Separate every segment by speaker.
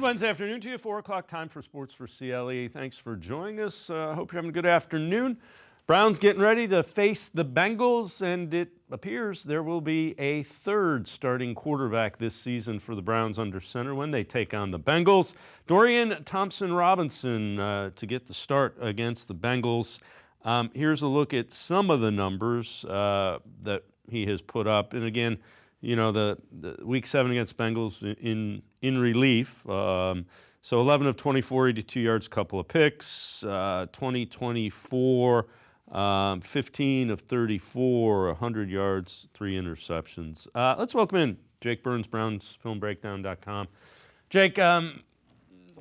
Speaker 1: Wednesday afternoon to you, 4 o'clock time for Sports4CLE. Thanks for joining us. Hope you're having a good afternoon. Browns getting ready to face the Bengals, and it appears there will be a third starting quarterback this season for the Browns under center when they take on the Bengals. Dorian Thompson-Robinson to get the start against the Bengals. Here's a look at some of the numbers that he has put up. And again, you know, the Week 7 against Bengals in relief. So 11 of 24, 82 yards, couple of picks. 2024, 15 of 34, 100 yards, 3 interceptions. Let's welcome in Jake Burns, BrownsFilmBreakdown.com. Jake,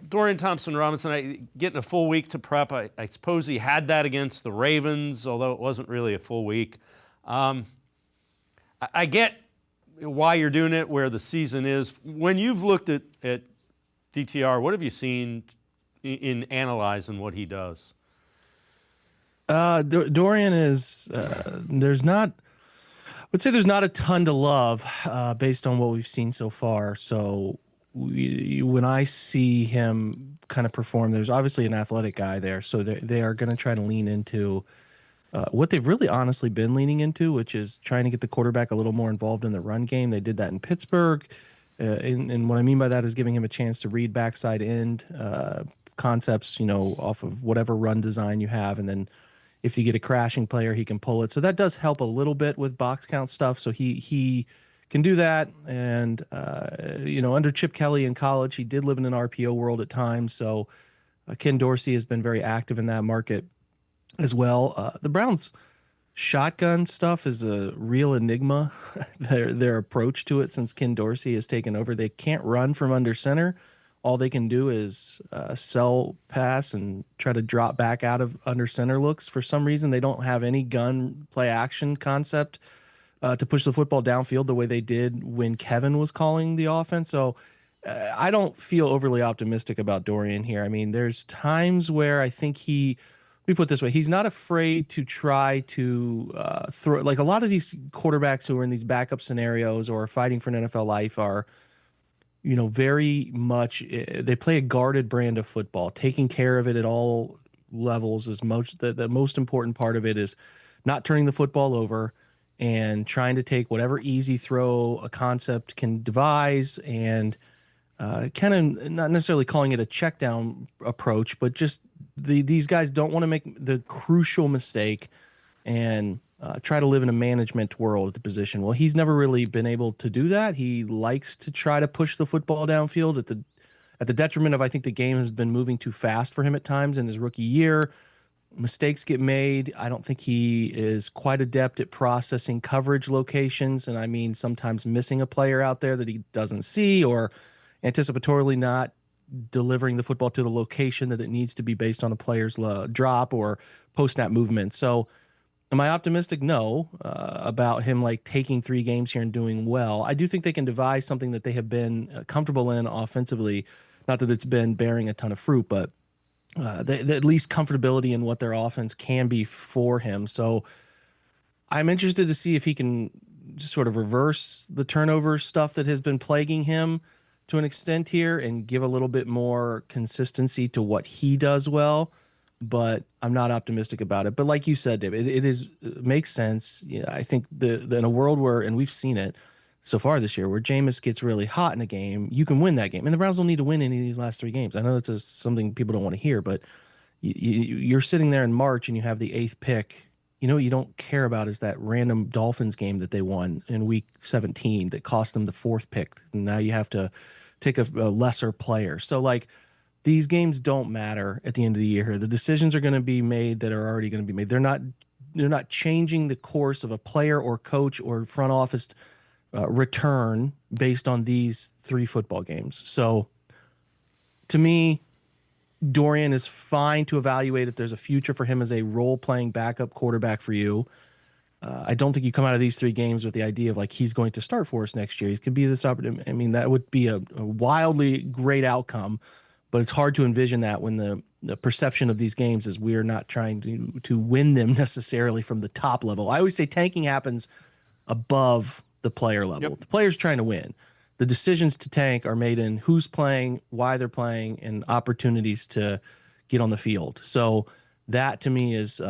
Speaker 1: Dorian Thompson-Robinson, getting a full week to prep. I suppose he had that against the Ravens, although it wasn't really a full week. I get why you're doing it, where the season is. When you've looked at DTR, what have you seen in analyzing what he does?
Speaker 2: Dorian is, there's not a ton to love based on what we've seen so far. So when I see him kind of perform, there's obviously an athletic guy there. So they are going to try to lean into what they've really honestly been leaning into, which is trying to get the quarterback a little more involved in the run game. They did that in Pittsburgh. And what I mean by that is giving him a chance to read backside end concepts, you know, off of whatever run design you have. And then if you get a crashing player, he can pull it. So that does help a little bit with box count stuff. So he can do that. And, you know, under Chip Kelly in college, he did live in an RPO world at times. So Ken Dorsey has been very active in that market as well. The Browns shotgun stuff is a real enigma, their approach to it since Ken Dorsey has taken over. They can't run from under center. All they can do is sell pass and try to drop back out of under center looks. For some reason, they don't have any gun play action concept to push the football downfield the way they did when Kevin was calling the offense. So I don't feel overly optimistic about Dorian here. I mean, there's times where I think let me put it this way. He's not afraid to try to throw. Like a lot of these quarterbacks who are in these backup scenarios or fighting for an NFL life are, you know, very much, they play a guarded brand of football. Taking care of it at all levels is the most important part of it is not turning the football over and trying to take whatever easy throw a concept can devise and kind of not necessarily calling it a check down approach, but just these guys don't want to make the crucial mistake and try to live in a management world at the position. Well, he's never really been able to do that. He likes to try to push the football downfield at the detriment of, I think the game has been moving too fast for him at times in his rookie year. Mistakes get made. I don't think he is quite adept at processing coverage locations. And I mean, sometimes missing a player out there that he doesn't see or anticipatorily not delivering the football to the location that it needs to be based on a player's drop or post-snap movement. So am I optimistic? No, about him like taking 3 games here and doing well. I do think they can devise something that they have been comfortable in offensively. Not that it's been bearing a ton of fruit, but at least comfortability in what their offense can be for him. So I'm interested to see if he can just sort of reverse the turnover stuff that has been plaguing him to an extent here and give a little bit more consistency to what he does well, but I'm not optimistic about it. But like you said, David, it makes sense. You know, I think in a world where, and we've seen it so far this year, where Jameis gets really hot in a game, you can win that game. And the Browns don't need to win any of these last 3 games. I know that's something people don't want to hear, but you're sitting there in March and you have the 8th pick. You know what you don't care about is that random Dolphins game that they won in week 17 that cost them the 4th pick. And now you have to take a lesser player. So like these games don't matter at the end of the year. The decisions are going to be made that are already going to be made. They're not changing the course of a player or coach or front office return based on these 3 football games. So to me, Dorian is fine to evaluate if there's a future for him as a role-playing backup quarterback for you. I don't think you come out of these 3 games with the idea of like he's going to start for us next year. He could be this opportunity. I mean, that would be a wildly great outcome, but it's hard to envision that when the perception of these games is we're not trying to win them necessarily from the top level. I always say tanking happens above the player level. Yep. The player's trying to win. the decisions to tank are made in who's playing, why they're playing, and opportunities to get on the field. So that to me is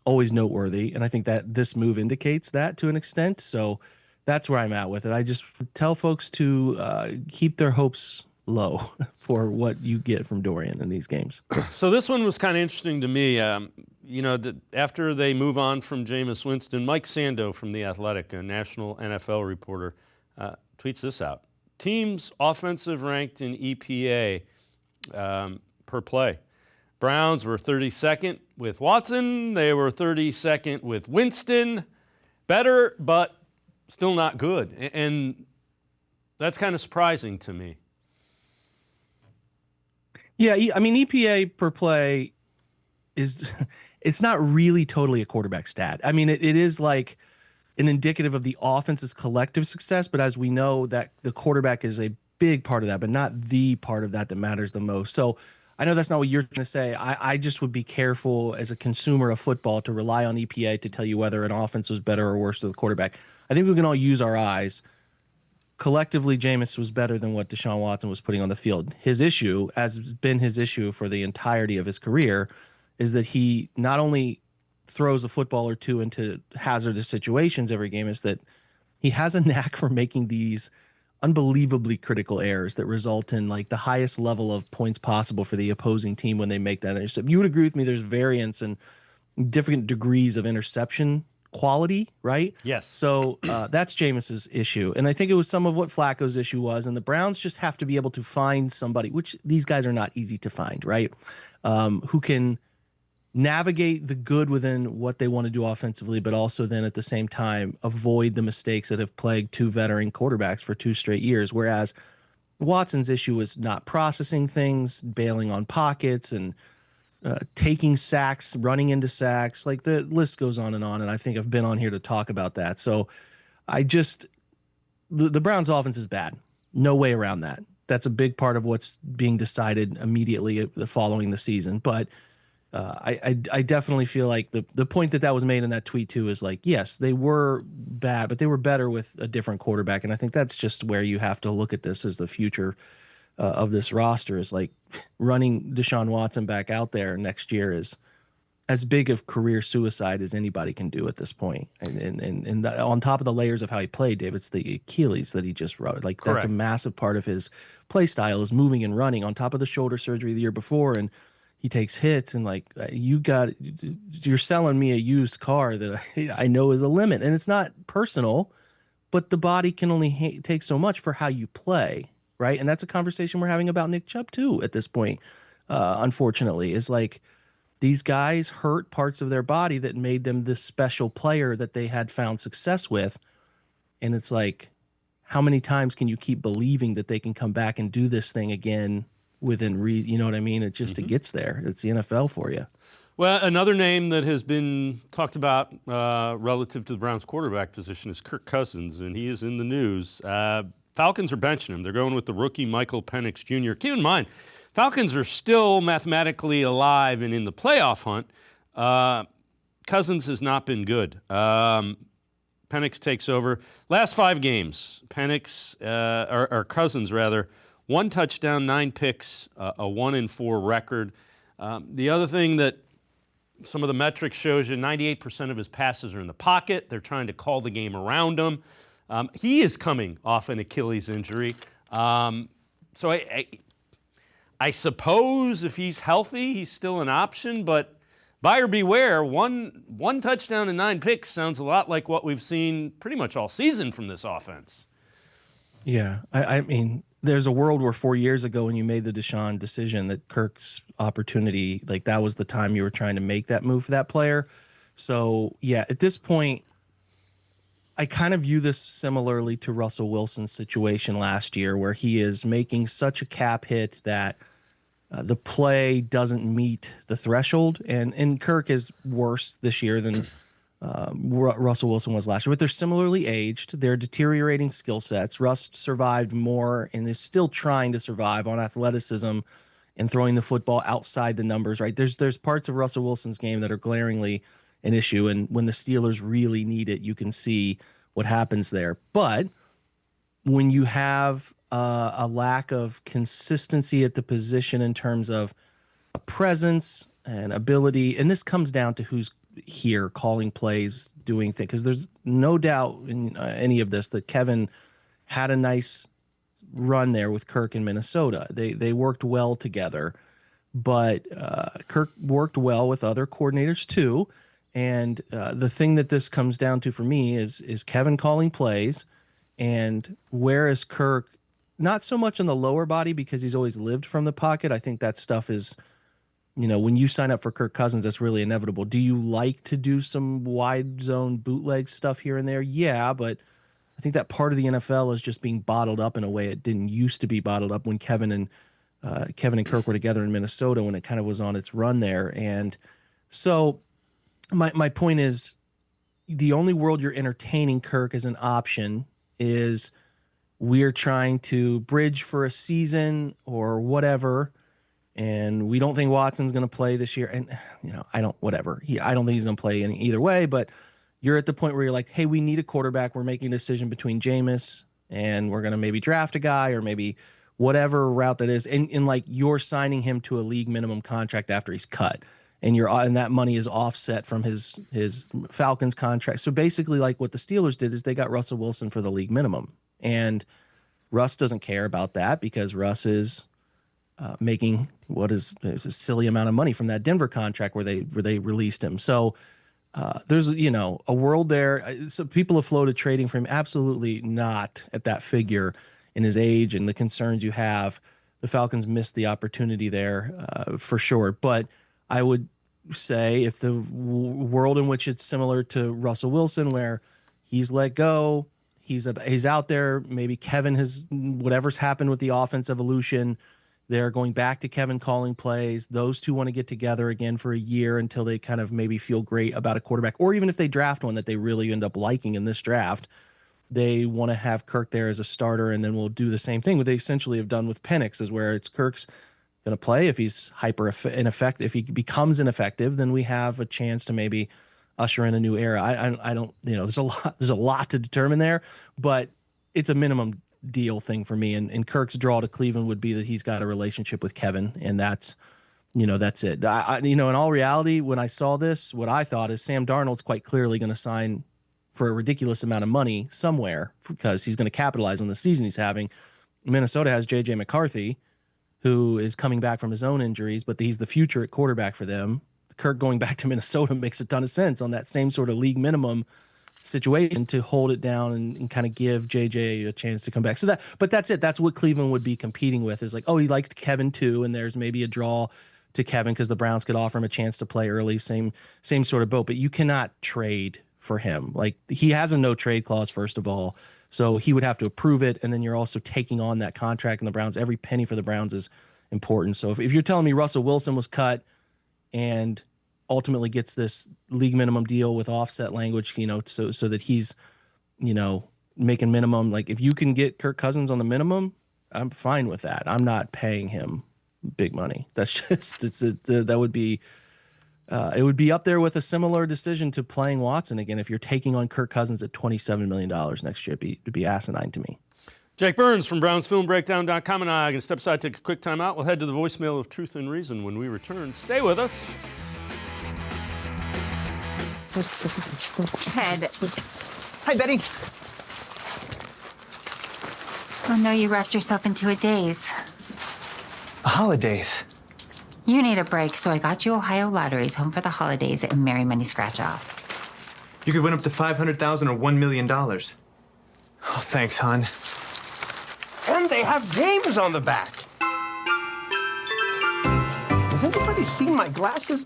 Speaker 2: always noteworthy. And I think that this move indicates that to an extent. So that's where I'm at with it. I just tell folks to keep their hopes low for what you get from Dorian in these games.
Speaker 1: So this one was kind of interesting to me. After they move on from Jameis Winston, Mike Sando from The Athletic, a national NFL reporter, tweets this out. Teams offensive ranked in EPA per play. Browns were 32nd with Watson. They were 32nd with Winston. Better, but still not good. And that's kind of surprising to me.
Speaker 2: Yeah, I mean, EPA per play it's not really totally a quarterback stat. I mean, it is like an indicative of the offense's collective success, but as we know, that the quarterback is a big part of that, but not the part of that matters the most. So I know that's not what you're going to say. I just would be careful as a consumer of football to rely on EPA to tell you whether an offense was better or worse to the quarterback. I think we can all use our eyes. Collectively, Jameis was better than what Deshaun Watson was putting on the field. His issue, as has been his issue for the entirety of his career, is that he not only throws a football or two into hazardous situations every game, is that he has a knack for making these unbelievably critical errors that result in like the highest level of points possible for the opposing team when they make that interception. You would agree with me, there's variance and different degrees of interception quality, right?
Speaker 1: Yes.
Speaker 2: So that's Jameis's issue. And I think it was some of what Flacco's issue was. And the Browns just have to be able to find somebody, which these guys are not easy to find, right? Who can navigate the good within what they want to do offensively, but also then at the same time avoid the mistakes that have plagued two veteran quarterbacks for 2 straight years. Whereas Watson's issue was not processing things, bailing on pockets, and taking sacks, running into sacks. Like the list goes on. And I think I've been on here to talk about that. So the Browns offense is bad. No way around that. That's a big part of what's being decided immediately following the season. But I definitely feel like the point that was made in that tweet too is like, yes, they were bad, but they were better with a different quarterback. And I think that's just where you have to look at this as the future of this roster is like running Deshaun Watson back out there next year is as big of career suicide as anybody can do at this point. And on top of the layers of how he played, Dave, it's the Achilles that he just wrote. Like
Speaker 1: Correct.
Speaker 2: That's a massive part of his play style is moving and running on top of the shoulder surgery the year before. And he takes hits and like you're selling me a used car that I know is a limit, and it's not personal, but the body can only take so much for how you play. Right. And that's a conversation we're having about Nick Chubb too at this point. Unfortunately, is like these guys hurt parts of their body that made them this special player that they had found success with. And it's like, how many times can you keep believing that they can come back and do this thing again within you know what I mean? It just, It gets there. It's the NFL for you.
Speaker 1: Well, another name that has been talked about relative to the Browns quarterback position is Kirk Cousins, and he is in the news. Falcons are benching him. They're going with the rookie Michael Penix Jr. Keep in mind, Falcons are still mathematically alive and in the playoff hunt. Cousins has not been good. Penix takes over. Last 5 games, or Cousins rather, 1 touchdown, 9 picks, a 1-4 record. The other thing that some of the metrics shows you, 98% of his passes are in the pocket. They're trying to call the game around him. He is coming off an Achilles injury. So I suppose if he's healthy, he's still an option, but buyer beware. One touchdown and 9 picks sounds a lot like what we've seen pretty much all season from this offense.
Speaker 2: Yeah, I mean, there's a world where 4 years ago when you made the Deshaun decision that Kirk's opportunity, like that was the time you were trying to make that move for that player. So yeah, at this point, I kind of view this similarly to Russell Wilson's situation last year, where he is making such a cap hit that the play doesn't meet the threshold. And Kirk is worse this year than Russell Wilson was last year, but they're similarly aged. They're deteriorating skill sets. Russ survived more and is still trying to survive on athleticism and throwing the football outside the numbers, right? There's parts of Russell Wilson's game that are glaringly an issue, and when the Steelers really need it, you can see what happens there. But when you have a lack of consistency at the position in terms of a presence and ability, and this comes down to who's here calling plays, doing things, because there's no doubt in any of this that Kevin had a nice run there with Kirk in Minnesota. They worked well together, but Kirk worked well with other coordinators too. And the thing that this comes down to for me is Kevin calling plays, and where is Kirk? Not so much on the lower body because he's always lived from the pocket. I think that stuff is, when you sign up for Kirk Cousins, that's really inevitable. Do you like to do some wide zone bootleg stuff here and there? Yeah, but I think that part of the NFL is just being bottled up in a way it didn't used to be bottled up when Kevin and Kirk were together in Minnesota, when it kind of was on its run there. And so my point is, the only world you're entertaining Kirk as an option is we're trying to bridge for a season or whatever, and we don't think Watson's going to play this year. And, I don't think he's going to play in either way, but you're at the point where you're like, hey, we need a quarterback. We're making a decision between Jameis and we're going to maybe draft a guy or maybe whatever route that is. And like, you're signing him to a league minimum contract after he's cut, and that money is offset from his Falcons contract. So basically, like what the Steelers did is they got Russell Wilson for the league minimum, and Russ doesn't care about that because Russ is making there's a silly amount of money from that Denver contract where they released him. So there's a world there. So people have floated trading for him. Absolutely not at that figure in his age and the concerns you have. The Falcons missed the opportunity there for sure. But I would say if the world in which it's similar to Russell Wilson, where he's let go, he's out there, maybe Kevin has, whatever's happened with the offense evolution, they're going back to Kevin calling plays. Those two want to get together again for a year until they kind of maybe feel great about a quarterback, or even if they draft one that they really end up liking in this draft, they want to have Kirk there as a starter, and then we'll do the same thing what they essentially have done with Penix, is where it's Kirk's going to play. If he's ineffective, if he becomes ineffective, then we have a chance to maybe usher in a new era. I don't, there's a lot to determine there, but it's a minimum deal thing for me. And Kirk's draw to Cleveland would be that he's got a relationship with Kevin, and that's it. In all reality, when I saw this, what I thought is Sam Darnold's quite clearly going to sign for a ridiculous amount of money somewhere because he's going to capitalize on the season he's having. Minnesota has J.J. McCarthy, who is coming back from his own injuries, but he's the future at quarterback for them. Kirk going back to Minnesota makes a ton of sense on that same sort of league minimum situation to hold it down and kind of give JJ a chance to come back. But that's it. That's what Cleveland would be competing with, is like, oh, he liked Kevin too, and there's maybe a draw to Kevin because the Browns could offer him a chance to play early, same sort of boat. But you cannot trade for him. Like, he has a no trade clause, first of all. So he would have to approve it, and then you're also taking on that contract, and the Browns, every penny for the Browns is important. So if you're telling me Russell Wilson was cut and ultimately gets this league minimum deal with offset language, so that he's, making minimum, like if you can get Kirk Cousins on the minimum, I'm fine with that. I'm not paying him big money. That's just, that would be, it would be up there with a similar decision to playing Watson again. If you're taking on Kirk Cousins at $27 million next year, it'd be asinine to me.
Speaker 1: Jake Burns from BrownsFilmBreakdown.com and I are going to step aside, take a quick time out. We'll head to the voicemail of Truth and Reason when we return. Stay with us.
Speaker 3: Ted.
Speaker 4: Hi, Betty.
Speaker 3: Oh no, you wrapped yourself into a daze.
Speaker 4: Holidays.
Speaker 3: You need a break, so I got you Ohio Lotteries Home for the Holidays and Merry Money Scratch-Offs.
Speaker 4: You could win up to $500,000 or $1 million. Oh, thanks, hon.
Speaker 5: And they have games on the back. Has anybody seen my glasses?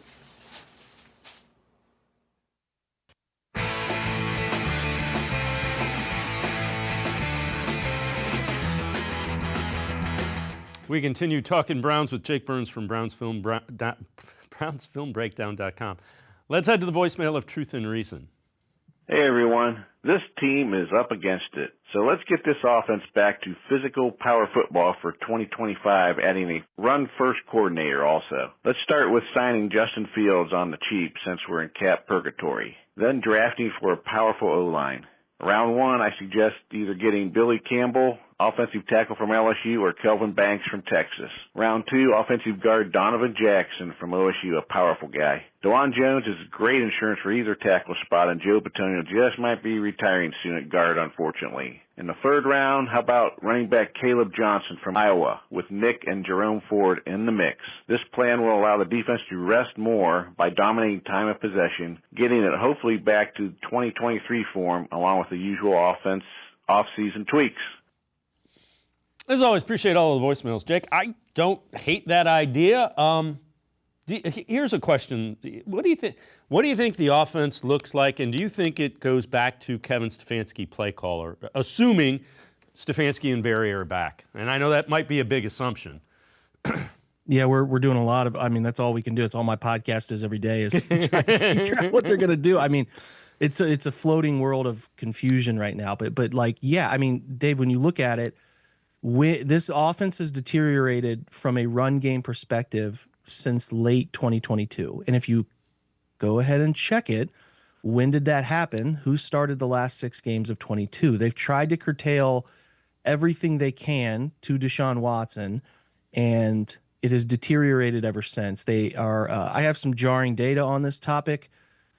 Speaker 1: We continue talking Browns with Jake Burns from BrownsFilmBreakdown.com. Let's head to the voicemail of Truth and Reason.
Speaker 6: Hey, everyone. This team is up against it. So let's get this offense back to physical power football for 2025, adding a run-first coordinator also. Let's start with signing Justin Fields on the cheap since we're in cap purgatory. Then drafting for a powerful O-line. Round one, I suggest either getting Billy Campbell, offensive tackle from LSU, or Kelvin Banks from Texas. Round two, offensive guard Donovan Jackson from OSU, a powerful guy. DeJuan Jones is great insurance for either tackle spot, and Joe Bitonio just might be retiring soon at guard, unfortunately. In the third round, how about running back Caleb Johnson from Iowa with Nick and Jerome Ford in the mix? This plan will allow the defense to rest more by dominating time of possession, getting it hopefully back to 2023 form along with the usual offense off-season tweaks.
Speaker 1: As always, appreciate all of the voicemails, Jake. I don't hate that idea. Here's a question: What do you think? What do you think the offense looks like, and do you think it goes back to Kevin Stefanski, play caller, assuming Stefanski and Barry are back? And I know that might be a big assumption.
Speaker 2: Yeah, we're doing a lot of. I mean, that's all we can do. It's all my podcast is every day is trying to figure out what they're going to do. I mean, it's a floating world of confusion right now. But like, yeah, I mean, Dave, when you look at it, this offense has deteriorated from a run game perspective since late 2022. And if you go ahead and check it, when did that happen? Who started the last 6 games of 22? They've tried to curtail everything they can to Deshaun Watson, and it has deteriorated ever since. They are. I have some jarring data on this topic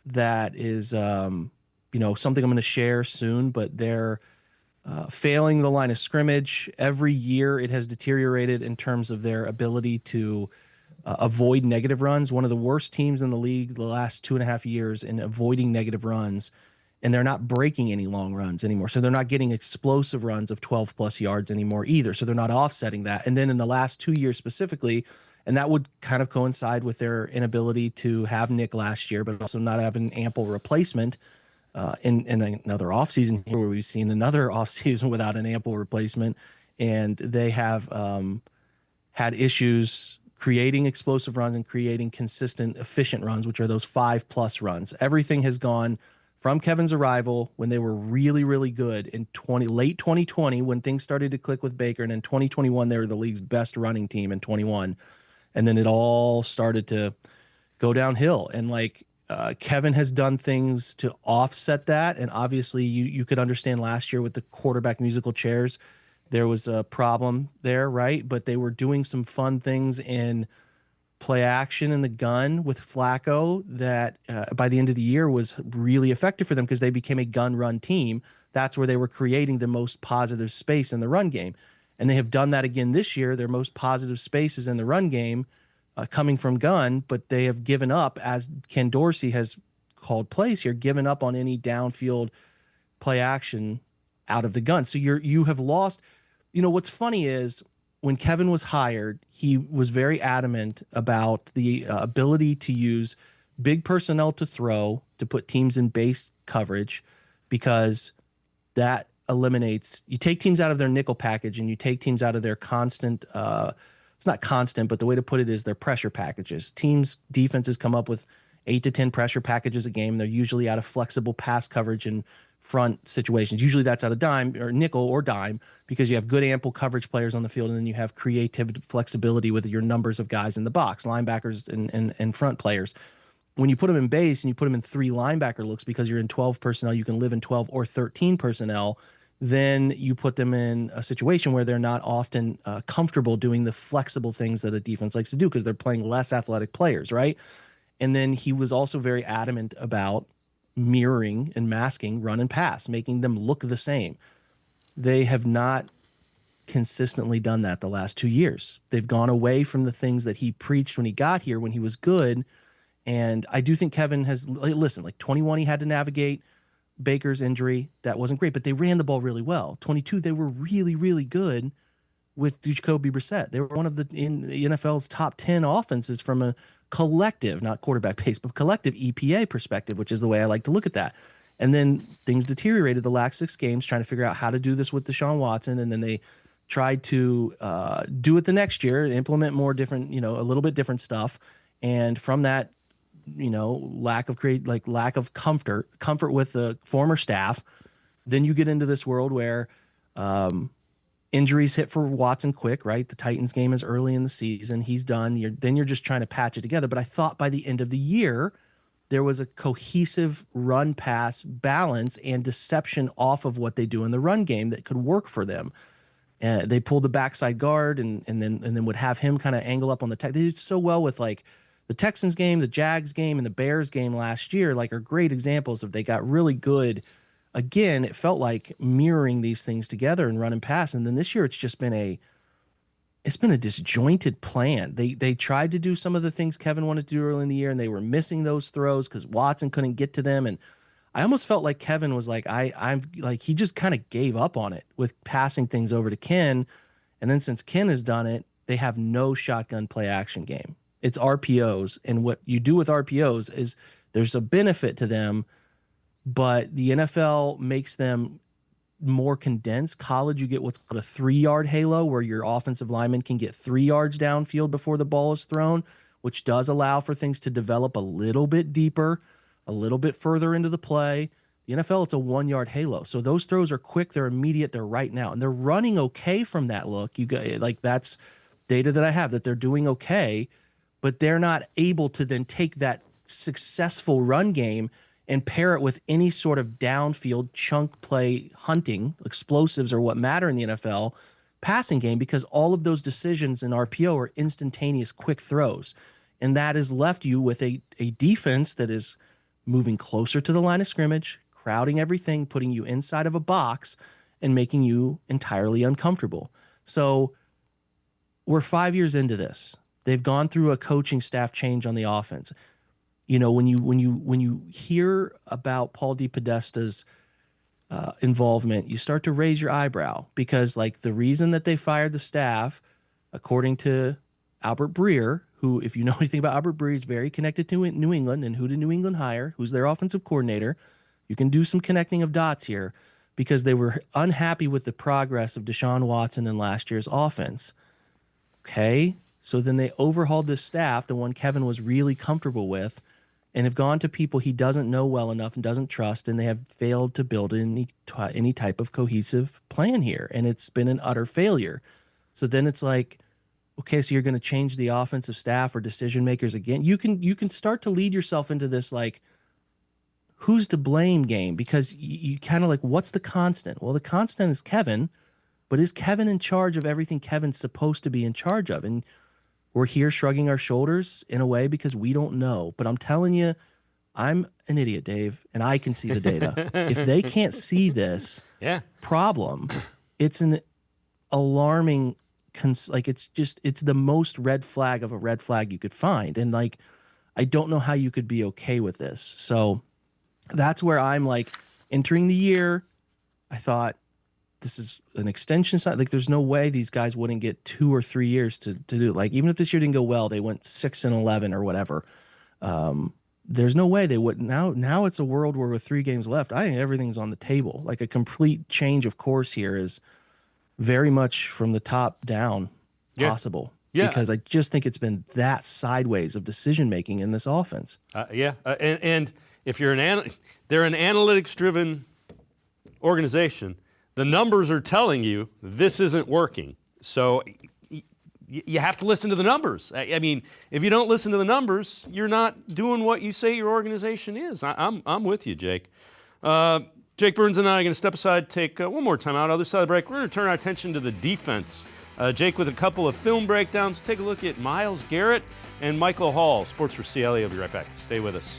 Speaker 2: that is, something I'm going to share soon. But they're failing the line of scrimmage every year. It has deteriorated in terms of their ability to avoid negative runs. One of the worst teams in the league the last 2.5 years in avoiding negative runs, and they're not breaking any long runs anymore. So they're not getting explosive runs of 12 plus yards anymore either. So they're not offsetting that. And then in the last 2 years specifically, and that would kind of coincide with their inability to have Nick last year, but also not having ample replacement in another offseason here where we've seen another offseason without an ample replacement. And they have had issues creating explosive runs and creating consistent, efficient runs, which are those 5+ runs. Everything has gone from Kevin's arrival when they were really, really good in late 2020 when things started to click with Baker, and in 2021 they were the league's best running team in 21, and then it all started to go downhill. And Kevin has done things to offset that, and obviously you could understand last year with the quarterback musical chairs, there was a problem there, right? But they were doing some fun things in play action in the gun with Flacco that by the end of the year was really effective for them because they became a gun run team. That's where they were creating the most positive space in the run game. And they have done that again this year. Their most positive spaces in the run game coming from gun, but they have given up, as Ken Dorsey has called plays here, given up on any downfield play action out of the gun. So you have lost. What's funny is when Kevin was hired, he was very adamant about the ability to use big personnel to throw, to put teams in base coverage, because that eliminates, you take teams out of their nickel package and you take teams out of their constant, it's not constant, but the way to put it is their pressure packages. Defenses come up with 8 to 10 pressure packages a game. They're usually out of flexible pass coverage and front situations. Usually that's out of dime or nickel or dime because you have good ample coverage players on the field, and then you have creative flexibility with your numbers of guys in the box, linebackers and front players. When you put them in base and you put them in 3 linebacker looks because you're in 12 personnel, you can live in 12 or 13 personnel, then you put them in a situation where they're not often comfortable doing the flexible things that a defense likes to do because they're playing less athletic players, right? And then he was also very adamant about mirroring and masking run and pass, making them look the same. They have not consistently done that the last 2 years. They've gone away from the things that he preached when he got here, when he was good. And I do think Kevin has, listen, 21, he had to navigate Baker's injury. That wasn't great, but they ran the ball really well. 22, they were really, really good with Jacoby Brissett. They were one of the NFL's top 10 offenses from a collective, not quarterback pace, but collective EPA perspective, which is the way I like to look at that. And then things deteriorated the last 6 games, trying to figure out how to do this with Deshaun Watson. And then they tried to do it the next year, implement more different, a little bit different stuff. And from that, lack of comfort with the former staff, then you get into this world where injuries hit for Watson quick, right? The Titans game is early in the season. He's done. You're just trying to patch it together. But I thought by the end of the year, there was a cohesive run pass balance and deception off of what they do in the run game that could work for them. They pulled the backside guard and then would have him kind of angle up on the tech. They did so well with like the Texans game, the Jags game, and the Bears game last year, like are great examples of they got really good. Again, it felt like mirroring these things together and run and pass. And then this year it's just been a disjointed plan. They tried to do some of the things Kevin wanted to do early in the year, and they were missing those throws because Watson couldn't get to them. And I almost felt like Kevin was like, I'm like, he just kind of gave up on it with passing things over to Ken. And then since Ken has done it, they have no shotgun play action game. It's RPOs. And what you do with RPOs is there's a benefit to them, but the NFL makes them more condensed. College, you get what's called a 3-yard halo, where your offensive lineman can get 3 yards downfield before the ball is thrown, which does allow for things to develop a little bit deeper, a little bit further into the play. The NFL, it's a 1-yard halo. So those throws are quick, they're immediate, they're right now. And they're running okay from that look. You got, like, that's data that I have that they're doing okay, but they're not able to then take that successful run game and pair it with any sort of downfield chunk play hunting. Explosives are what matter in the NFL passing game, because all of those decisions in RPO are instantaneous quick throws. And that has left you with a defense that is moving closer to the line of scrimmage, crowding everything, putting you inside of a box, and making you entirely uncomfortable. So we're 5 years into this. They've gone through a coaching staff change on the offense. You know, when you hear about Paul DePodesta's involvement, you start to raise your eyebrow, because like the reason that they fired the staff, according to Albert Breer, who, if you know anything about Albert Breer, is very connected to New England, and who did New England hire? Who's their offensive coordinator? You can do some connecting of dots here, because they were unhappy with the progress of Deshaun Watson in last year's offense. Okay, so then they overhauled this staff, the one Kevin was really comfortable with, and have gone to people he doesn't know well enough and doesn't trust, and they have failed to build any type of cohesive plan here, and it's been an utter failure. So then it's like, okay, so you're going to change the offensive staff or decision makers again. You can start to lead yourself into this like, who's to blame game, because you kind of like, what's the constant? Well, the constant is Kevin, but is Kevin in charge of everything Kevin's supposed to be in charge of? And we're here shrugging our shoulders in a way because we don't know. But I'm telling you, I'm an idiot, Dave, and I can see the data. If they can't see this problem, it's an alarming, it's the most red flag of a red flag you could find. And like, I don't know how you could be okay with this. So that's where I'm like, entering the year, I thought, this is an extension side. Like, there's no way these guys wouldn't get 2 or 3 years to do it. Like, even if this year didn't go well, they went 6-11 or whatever. There's no way they would. Now it's a world where with 3 games left, I think everything's on the table. Like, a complete change of course here is very much from the top down possible. Yeah. Because I just think it's been that sideways of decision making in this offense.
Speaker 1: And if you're they're an analytics-driven organization. The numbers are telling you this isn't working. So you have to listen to the numbers. I mean, if you don't listen to the numbers, you're not doing what you say your organization is. I'm with you, Jake. Jake Burns and I are going to step aside, take one more time out. Other side of the break, we're going to turn our attention to the defense. Jake with a couple of film breakdowns. Take a look at Myles Garrett and Michael Hall. Sports for CLE. I'll be right back. Stay with us.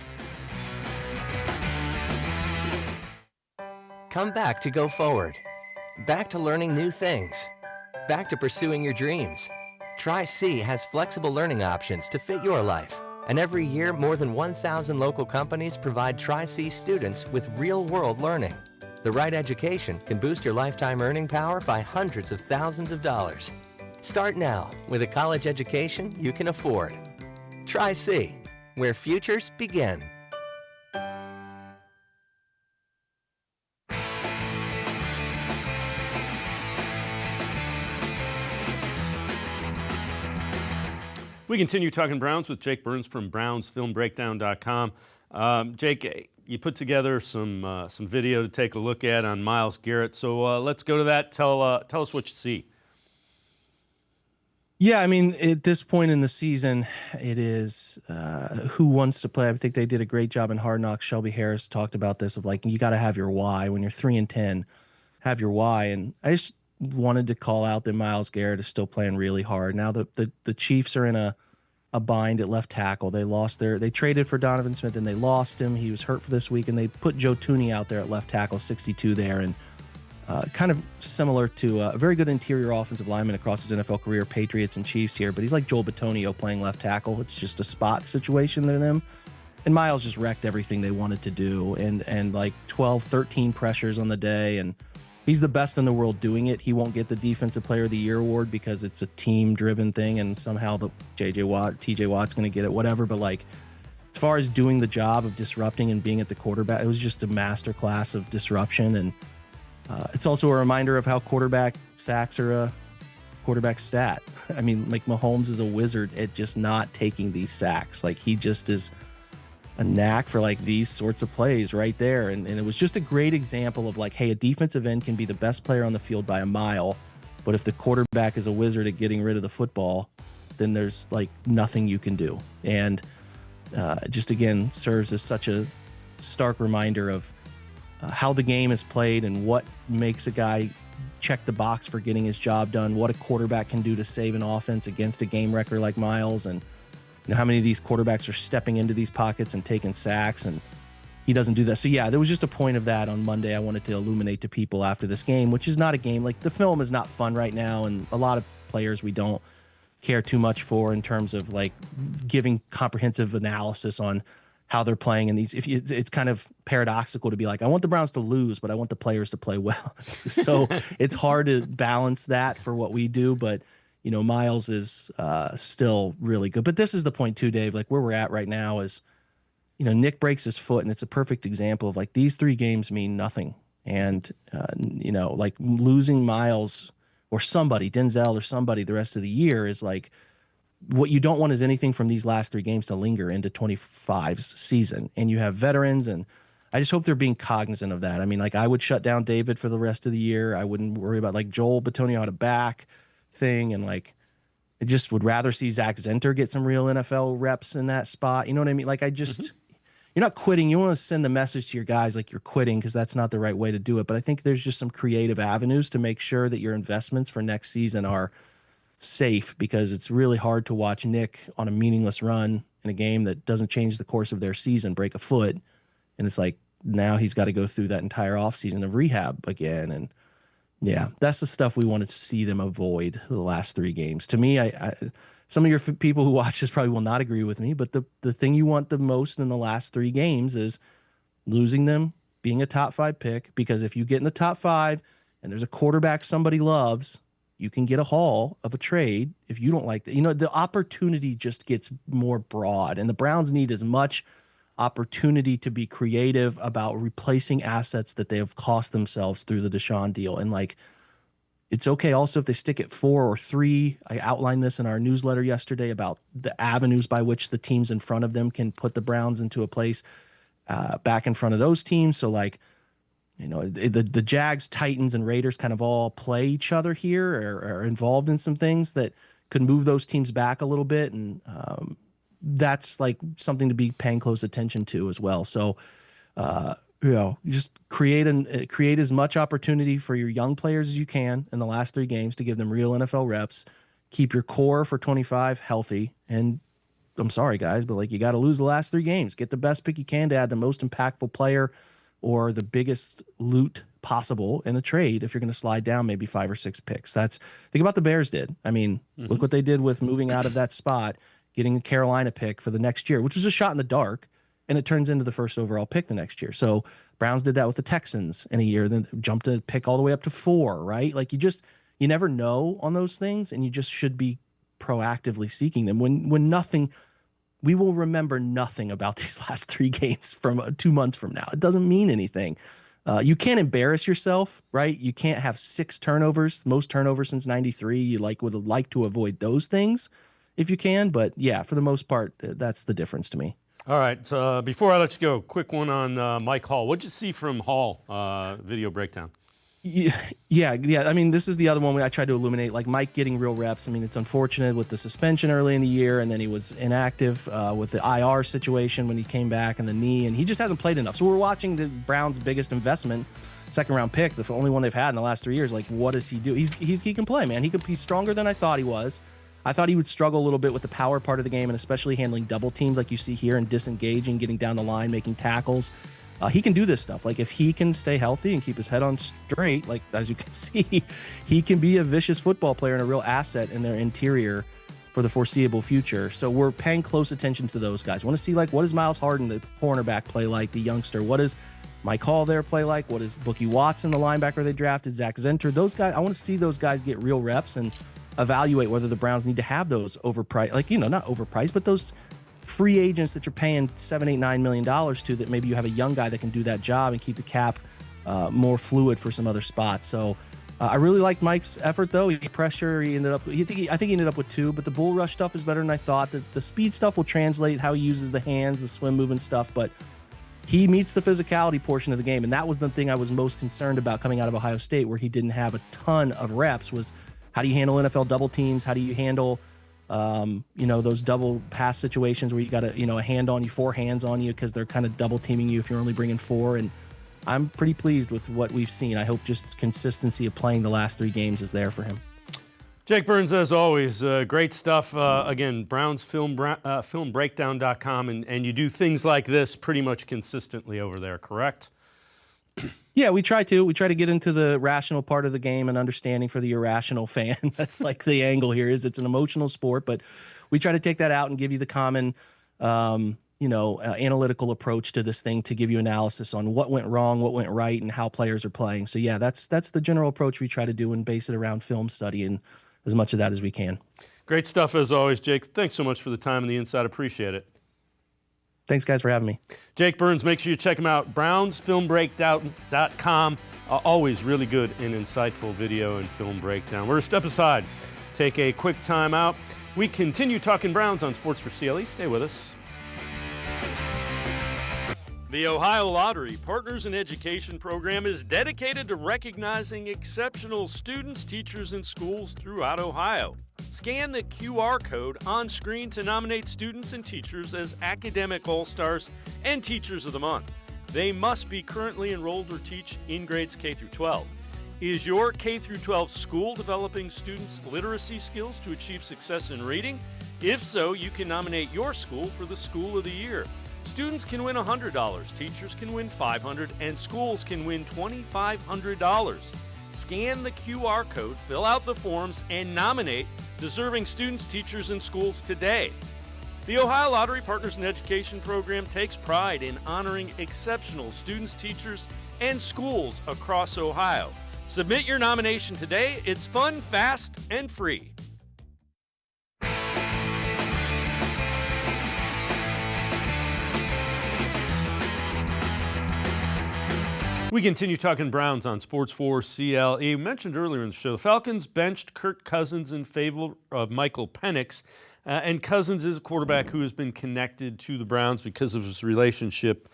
Speaker 7: Come back to go forward. Back to learning new things. Back to pursuing your dreams. Tri-C has flexible learning options to fit your life. And every year, more than 1,000 local companies provide Tri-C students with real-world learning. The right education can boost your lifetime earning power by hundreds of thousands of dollars. Start now with a college education you can afford. Tri-C, where futures begin.
Speaker 1: We continue talking Browns with Jake Burns from BrownsFilmBreakdown.com. Jake, you put together some video to take a look at on Myles Garrett. So let's go to that. Tell us what you see.
Speaker 2: Yeah, I mean, at this point in the season, it is who wants to play. I think they did a great job in Hard Knocks. Shelby Harris talked about this of like, you got to have your why. When you're 3-10, have your why. And I just wanted to call out that Myles Garrett is still playing really hard. Now the Chiefs are in a bind at left tackle. They traded for Donovan Smith and they lost him. He was hurt for this week, and they put Joe Tooney out there at left tackle, 62 there. And kind of similar to a very good interior offensive lineman across his NFL career, Patriots and Chiefs here, but he's like Joel Bitonio playing left tackle. It's just a spot situation to them. And Myles just wrecked everything they wanted to do, and like 12, 13 pressures on the day, and he's the best in the world doing it. He won't get the Defensive Player of the Year award because it's a team-driven thing, and somehow the TJ Watt's going to get it, whatever. But like, as far as doing the job of disrupting and being at the quarterback, it was just a master class of disruption. And it's also a reminder of how quarterback sacks are a quarterback stat. I mean, like, Mahomes is a wizard at just not taking these sacks. Like, he just is a knack for like these sorts of plays right there. And it was just a great example of like, hey, a defensive end can be the best player on the field by a mile, but if the quarterback is a wizard at getting rid of the football, then there's like nothing you can do. And just again serves as such a stark reminder of how the game is played and what makes a guy check the box for getting his job done, what a quarterback can do to save an offense against a game wrecker like Myles, and you know how many of these quarterbacks are stepping into these pockets and taking sacks, and he doesn't do that. So yeah, there was just a point of that on Monday I wanted to illuminate to people after this game, which is not a game. Like, the film is not fun right now, and a lot of players we don't care too much for in terms of like giving comprehensive analysis on how they're playing. And it's kind of paradoxical to be like, I want the Browns to lose, but I want the players to play well. So it's hard to balance that for what we do. But, you know, Myles is still really good. But this is the point too, Dave, like where we're at right now is, you know, Nick breaks his foot, and it's a perfect example of like, these 3 games mean nothing. And, you know, like losing Myles or somebody, Denzel or somebody the rest of the year is like, what you don't want is anything from these last 3 games to linger into 25's season. And you have veterans, and I just hope they're being cognizant of that. I mean, like, I would shut down David for the rest of the year. I wouldn't worry about like Joel Bitonio had a back thing. And like, I just would rather see Zach Zenter get some real NFL reps in that spot. You know what I mean? Like, I just, you're not quitting. You want to send the message to your guys like you're quitting, because that's not the right way to do it. But I think there's just some creative avenues to make sure that your investments for next season are safe, because it's really hard to watch Nick on a meaningless run in a game that doesn't change the course of their season break a foot. And it's like, now he's got to go through that entire offseason of rehab again. And yeah, that's the stuff we wanted to see them avoid the last 3 games. To me, I some of your people who watch this probably will not agree with me, but the thing you want the most in the last 3 games is losing them, being a top 5 pick, because if you get in the top 5 and there's a quarterback somebody loves, you can get a haul of a trade if you don't like that. You know, the opportunity just gets more broad, and the Browns need as much opportunity to be creative about replacing assets that they have cost themselves through the Deshaun deal. And like, it's okay also if they stick at 4 or 3. I outlined this in our newsletter yesterday about the avenues by which the teams in front of them can put the Browns into a place back in front of those teams. So like, you know, the Jags, Titans, and Raiders kind of all play each other here, or are involved in some things that could move those teams back a little bit. And that's like something to be paying close attention to as well. So, you know, just create as much opportunity for your young players as you can in the last 3 games to give them real NFL reps. Keep your core for 25 healthy. And I'm sorry, guys, but like, you got to lose the last 3 games. Get the best pick you can to add the most impactful player or the biggest loot possible in a trade if you're going to slide down maybe 5 or 6 picks. Think about the Bears did. I mean, look what they did with moving out of that spot, getting a Carolina pick for the next year, which was a shot in the dark, and it turns into the first overall pick the next year. So Browns did that with the Texans in a year, then jumped a pick all the way up to 4, right? Like, you never know on those things, and you just should be proactively seeking them. When nothing, we will remember nothing about these last 3 games from 2 months from now. It doesn't mean anything. You can't embarrass yourself, right? You can't have 6 turnovers, most turnovers since '93. You would like to avoid those things if you can. But yeah, for the most part, that's the difference to me.
Speaker 1: All right. Before I let you go, quick one on Mike Hall. What'd you see from Hall video breakdown?
Speaker 2: Yeah. I mean, this is the other one I tried to illuminate, like Mike getting real reps. I mean, it's unfortunate with the suspension early in the year, and then he was inactive with the IR situation when he came back and the knee, and he just hasn't played enough. So we're watching the Browns' biggest investment, second-round pick, the only one they've had in the last 3 years. Like, what does he do? He can play, man. He's stronger than I thought he was. I thought he would struggle a little bit with the power part of the game, and especially handling double teams like you see here and disengaging, getting down the line, making tackles. He can do this stuff. Like, if he can stay healthy and keep his head on straight, like, as you can see, he can be a vicious football player and a real asset in their interior for the foreseeable future. So we're paying close attention to those guys. Want to see, like, what does Miles Harden, the cornerback, play like, the youngster? What does Mike Hall there play like? What is Bookie Watson, the linebacker they drafted? Zach Zenter? Those guys, I want to see those guys get real reps and evaluate whether the Browns need to have those overpriced, like, not overpriced, but those free agents that you're paying $7, $8, $9 million to, that maybe you have a young guy that can do that job and keep the cap more fluid for some other spots. So I really liked Mike's effort, though. He pressure. I think he ended up with 2, but the bull rush stuff is better than I thought. The speed stuff will translate, how he uses the hands, the swim movement stuff, but he meets the physicality portion of the game, and that was the thing I was most concerned about coming out of Ohio State, where he didn't have a ton of reps, was how do you handle NFL double teams? How do you handle those double pass situations where you got a hand on you, 4 hands on you, because they're kind of double teaming you if you're only bringing 4. And I'm pretty pleased with what we've seen. I hope just consistency of playing the last 3 games is there for him.
Speaker 1: Jake Burns, as always, great stuff. Again, Browns filmbreakdown.com, and you do things like this pretty much consistently over there, correct?
Speaker 2: Yeah, we try to get into the rational part of the game and understanding for the irrational fan. That's like the angle here. Is it's an emotional sport, but we try to take that out and give you the common, analytical approach to this thing to give you analysis on what went wrong, what went right, and how players are playing. So yeah, that's the general approach we try to do and base it around film study and as much of that as we can.
Speaker 1: Great stuff as always, Jake. Thanks so much for the time and the insight. Appreciate it.
Speaker 2: Thanks, guys, for having me.
Speaker 1: Jake Burns, make sure you check him out. BrownsFilmBreakdown.com. Always really good and insightful video and film breakdown. We're a step aside. Take a quick time out. We continue talking Browns on Sports4CLE. Stay with us. The Ohio Lottery Partners in Education program is dedicated to recognizing exceptional students, teachers, and schools throughout Ohio. Scan the QR code on screen to nominate students and teachers as Academic All-Stars and Teachers of the Month. They must be currently enrolled or teach in grades K through 12. Is your K through 12 school developing students' literacy skills to achieve success in reading? If so, you can nominate your school for the School of the Year. Students can win $100, teachers can win $500, and schools can win $2,500. Scan the QR code, fill out the forms, and nominate deserving students, teachers, and schools today. The Ohio Lottery Partners in Education program takes pride in honoring exceptional students, teachers, and schools across Ohio. Submit your nomination today. It's fun, fast, and free. We continue talking Browns on Sports4CLE. We mentioned earlier in the show, the Falcons benched Kirk Cousins in favor of Michael Penix. And Cousins is a quarterback who has been connected to the Browns because of his relationship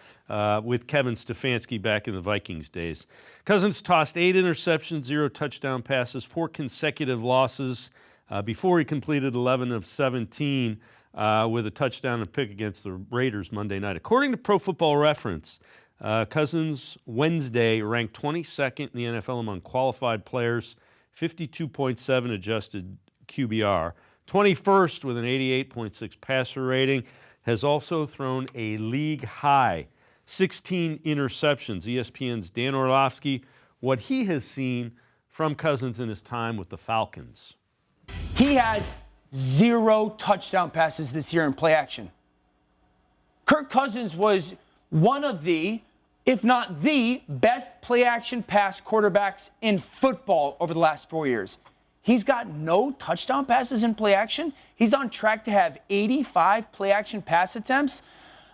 Speaker 1: with Kevin Stefanski back in the Vikings days. Cousins tossed 8 interceptions, 0 touchdown passes, 4 consecutive losses before he completed 11 of 17 with a touchdown and pick against the Raiders Monday night. According to Pro Football Reference, Cousins Wednesday ranked 22nd in the NFL among qualified players, 52.7 adjusted QBR, 21st with an 88.6 passer rating, has also thrown a league high 16 interceptions. ESPN's Dan Orlovsky, what he has seen from Cousins in his time with the Falcons.
Speaker 8: He has 0 touchdown passes this year in play action. Kirk Cousins was one of the, if not the, best play-action pass quarterbacks in football over the last 4 years. He's got no touchdown passes in play-action. He's on track to have 85 play-action pass attempts.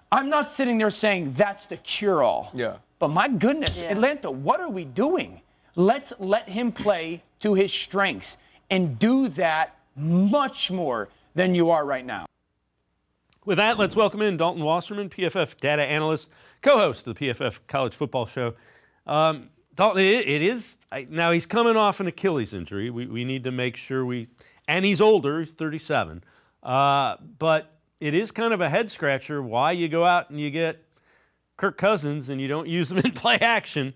Speaker 8: I'm not sitting there saying that's the cure-all. Yeah. But my goodness, Atlanta, what are we doing? Let's let him play to his strengths and do that much more than you are right now.
Speaker 1: With that, let's welcome in Dalton Wasserman, PFF data analyst, co-host of the PFF College Football Show. Dalton, it is. Now, he's coming off an Achilles injury. We need to make sure and he's older. He's 37. But it is kind of a head-scratcher why you go out and you get Kirk Cousins and you don't use him in play action.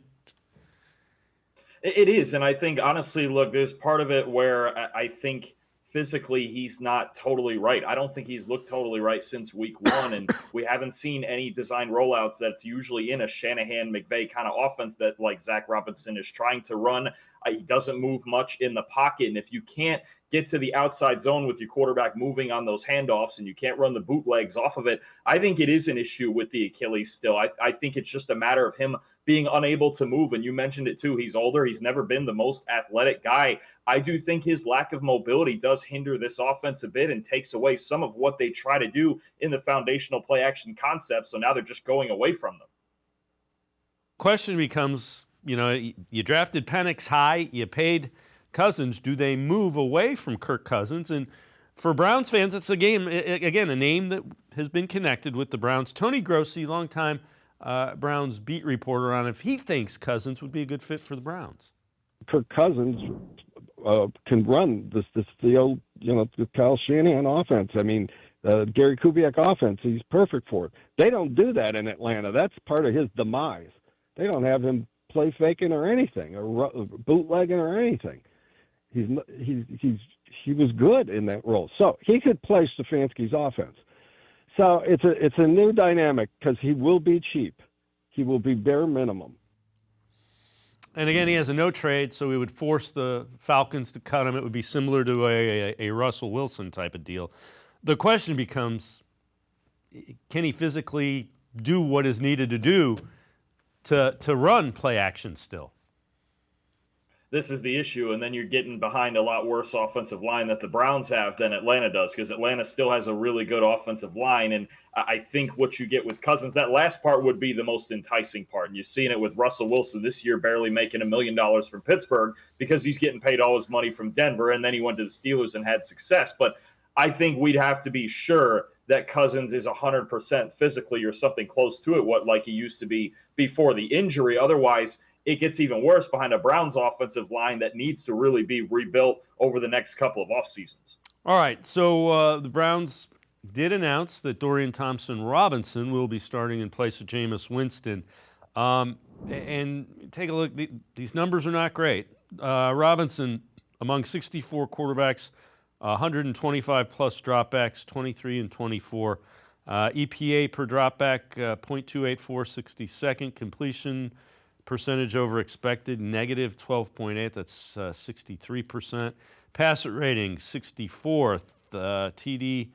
Speaker 9: It is, and I think, honestly, look, there's part of it where I think physically he's not totally right. I don't think he's looked totally right since week one, and we haven't seen any design rollouts that's usually in a Shanahan-McVay kind of offense that, like, Zach Robinson is trying to run. He doesn't move much in the pocket, and if you can't get to the outside zone with your quarterback moving on those handoffs and you can't run the bootlegs off of it, I think it is an issue with the Achilles still. I think it's just a matter of him being unable to move, and you mentioned it too. He's older. He's never been the most athletic guy. I do think his lack of mobility does hinder this offense a bit and takes away some of what they try to do in the foundational play action concept, so now they're just going away from them.
Speaker 1: Question becomes, you drafted Penix high, you paid Cousins. Do they move away from Kirk Cousins? And for Browns fans, it's a name that has been connected with the Browns. Tony Grossi, longtime Browns beat reporter, on if he thinks Cousins would be a good fit for the Browns.
Speaker 10: Kirk Cousins can run the old, the Kyle Shanahan offense. I mean, Gary Kubiak offense. He's perfect for it. They don't do that in Atlanta. That's part of his demise. They don't have him play faking or anything, or bootlegging or anything. He was good in that role, so he could play Stefanski's offense. So it's a new dynamic because he will be cheap. He will be bare minimum.
Speaker 1: And again, he has a no trade, so we would force the Falcons to cut him. It would be similar to a Russell Wilson type of deal. The question becomes, can he physically do what is needed to do to run play action still?
Speaker 9: This is the issue, and then you're getting behind a lot worse offensive line that the Browns have than Atlanta does, because Atlanta still has a really good offensive line, and I think what you get with Cousins, that last part would be the most enticing part, and you're seeing it with Russell Wilson this year barely making $1 million from Pittsburgh because he's getting paid all his money from Denver, and then he went to the Steelers and had success. But I think we'd have to be sure that Cousins is 100% physically or something close to it, like he used to be before the injury. Otherwise, it gets even worse behind a Browns offensive line that needs to really be rebuilt over the next couple of off seasons.
Speaker 1: All right, so the Browns did announce that Dorian Thompson-Robinson will be starting in place of Jameis Winston. And take a look, these numbers are not great. Robinson, among 64 quarterbacks, 125 plus dropbacks, 23 and 24. EPA per dropback, 0.284, 62nd. Completion percentage over expected, negative 12.8. That's 63%. Passer rating, 64th. TD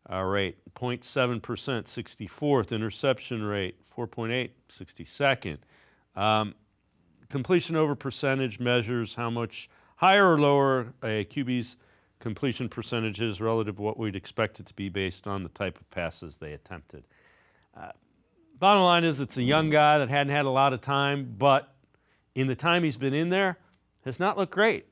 Speaker 1: rate, 0.7%, 64th. Interception rate, 4.8, 62nd. Completion over percentage measures how much higher or lower a QB's completion percentage is relative to what we'd expect it to be based on the type of passes they attempted. Bottom line is it's a young guy that hadn't had a lot of time, but in the time he's been in there, has not looked great.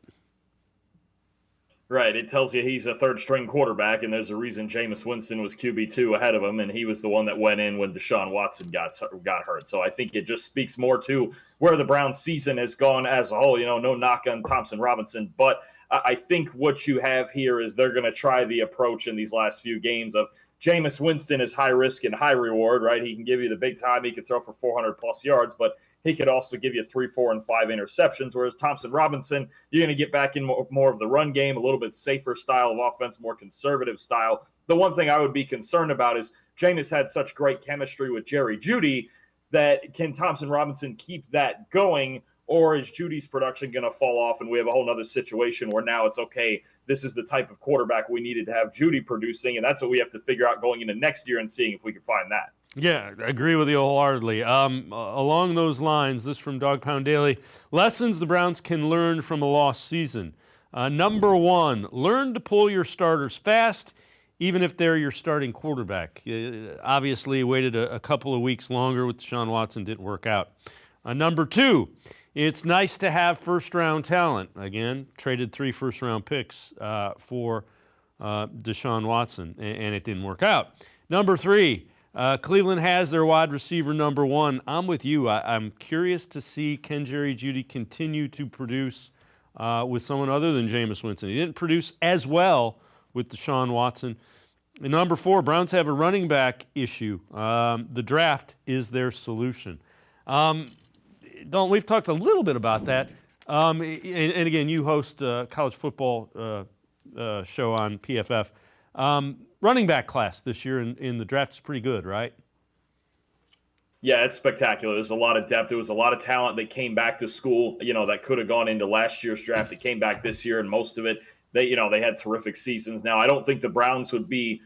Speaker 9: Right. It tells you he's a third-string quarterback, and there's a reason Jameis Winston was QB2 ahead of him, and he was the one that went in when Deshaun Watson got hurt. So I think it just speaks more to where the Browns' season has gone as a whole. No knock on Thompson-Robinson, but I think what you have here is they're going to try the approach in these last few games of Jameis Winston is high risk and high reward, right? He can give you the big time. He could throw for 400-plus yards, but he could also give you 3, 4, and 5 interceptions, whereas Thompson-Robinson, you're going to get back in more of the run game, a little bit safer style of offense, more conservative style. The one thing I would be concerned about is Jameis had such great chemistry with Jerry Jeudy that can Thompson-Robinson keep that going, or is Judy's production going to fall off and we have a whole other situation where now it's okay, this is the type of quarterback we needed to have Judy producing, and that's what we have to figure out going into next year and seeing if we can find that.
Speaker 1: Yeah, I agree with you wholeheartedly. Along those lines, this from Dog Pound Daily, lessons the Browns can learn from a lost season. Number 1, learn to pull your starters fast, even if they're your starting quarterback. Obviously, waited a couple of weeks longer with Deshaun Watson, didn't work out. Number 2, it's nice to have first-round talent. Again, traded 3 first-round picks for Deshaun Watson, and it didn't work out. Number 3, Cleveland has their wide receiver number one. I'm with you. I'm curious to see Ken Jerry Jeudy continue to produce with someone other than Jameis Winston. He didn't produce as well with Deshaun Watson. And number 4, Browns have a running back issue. The draft is their solution. Dalton, we've talked a little bit about that. And again, you host a college football show on PFF. Running back class this year in the draft is pretty good, right?
Speaker 9: Yeah, it's spectacular. There's a lot of depth. There was a lot of talent that came back to school, that could have gone into last year's draft. It came back this year, and most of it, they had terrific seasons. Now, I don't think the Browns would be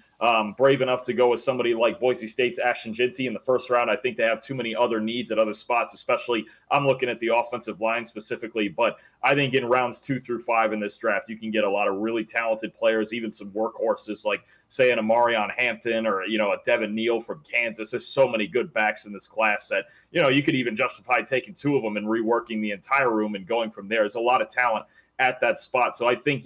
Speaker 9: brave enough to go with somebody like Boise State's Ashton Jeanty in the first round. I think they have too many other needs at other spots, especially I'm looking at the offensive line specifically. But I think in rounds 2 through 5 in this draft, you can get a lot of really talented players, even some workhorses like, say, an Amarion Hampton or, a Devin Neal from Kansas. There's so many good backs in this class that, you could even justify taking 2 of them and reworking the entire room and going from there. There's a lot of talent at that spot. So I think,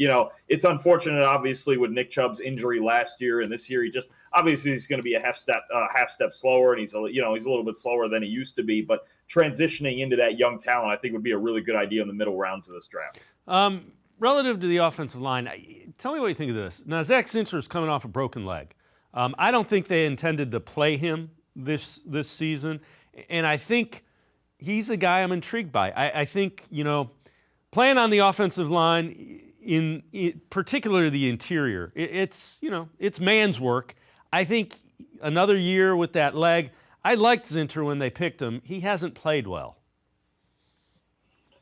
Speaker 9: it's unfortunate, obviously, with Nick Chubb's injury last year and this year, he's going to be a half step slower, and he's a little bit slower than he used to be. But transitioning into that young talent, I think would be a really good idea in the middle rounds of this draft.
Speaker 1: Relative to the offensive line, tell me what you think of this. Now, Zach Sinter is coming off a broken leg. I don't think they intended to play him this season, and I think he's a guy I'm intrigued by. I think, playing on the offensive line, in particular the interior, it's man's work. I think another year with that leg. I liked Zinter when they picked him. He hasn't played well.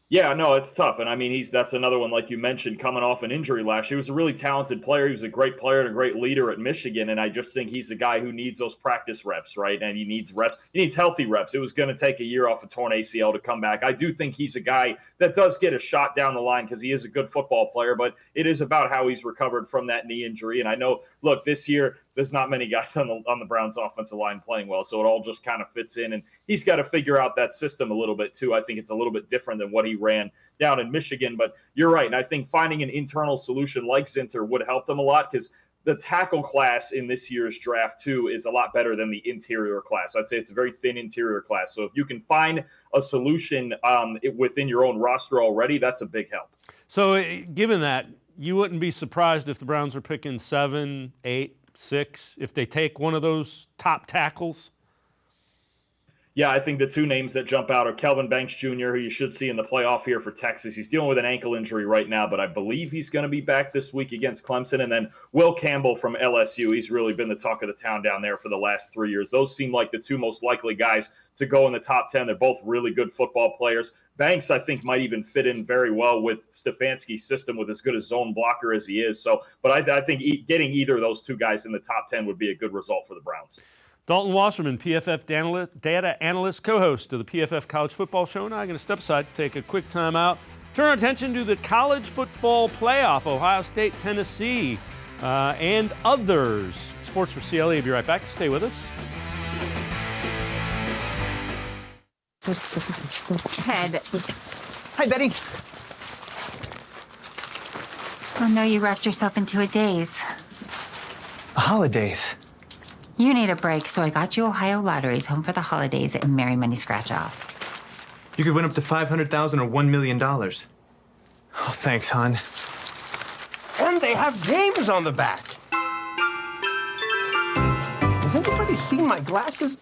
Speaker 9: Yeah, no, it's tough. And I mean, that's another one, like you mentioned, coming off an injury last year. He was a really talented player. He was a great player and a great leader at Michigan. And I just think he's a guy who needs those practice reps, right? And he needs reps. He needs healthy reps. It was going to take a year off a torn ACL to come back. I do think he's a guy that does get a shot down the line because he is a good football player, but it is about how he's recovered from that knee injury. And I know, look, this year, there's not many guys on the Browns offensive line playing well, so it all just kind of fits in. And he's got to figure out that system a little bit too. I think it's a little bit different than what he ran down in Michigan. But you're right, and I think finding an internal solution like Zinter would help them a lot because the tackle class in this year's draft too is a lot better than the interior class. I'd say it's a very thin interior class. So if you can find a solution within your own roster already, that's a big help.
Speaker 1: So given that, you wouldn't be surprised if the Browns are picking 7, 8, 6, if they take one of those top tackles?
Speaker 9: Yeah, I think the 2 names that jump out are Kelvin Banks Jr., who you should see in the playoff here for Texas. He's dealing with an ankle injury right now, but I believe he's going to be back this week against Clemson. And then Will Campbell from LSU. He's really been the talk of the town down there for the last 3 years. Those seem like the 2 most likely guys to go in the top 10. They're both really good football players. Banks, I think, might even fit in very well with Stefanski's system with as good a zone blocker as he is. But I think getting either of those 2 guys in the top 10 would be a good result for the Browns.
Speaker 1: Dalton Wasserman, PFF data analyst, co-host of the PFF College Football Show. Now I'm going to step aside, take a quick time out, turn our attention to the college football playoff, Ohio State, Tennessee, and others. Sports4CLE will be right back. Stay with us.
Speaker 3: Ted.
Speaker 11: Hi, Betty.
Speaker 3: Oh no, you wrapped yourself into a daze.
Speaker 11: Holidays.
Speaker 3: You need a break, so I got you Ohio Lotteries Home for the Holidays and Merry Money Scratch-Offs.
Speaker 4: You could win up to $500,000 or $1 million. Oh, thanks, hon.
Speaker 5: And they have games on the back. Has anybody seen my glasses?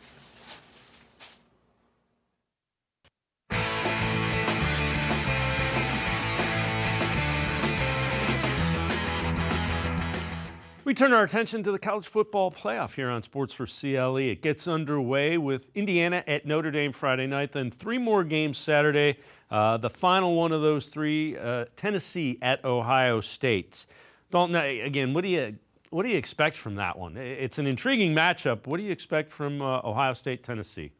Speaker 1: We turn our attention to the college football playoff here on Sports4CLE. It gets underway with Indiana at Notre Dame Friday night, then 3 more games Saturday. The final one of those 3, Tennessee at Ohio State. Dalton, again, what do you expect from that one? It's an intriguing matchup. What do you expect from Ohio State, Tennessee?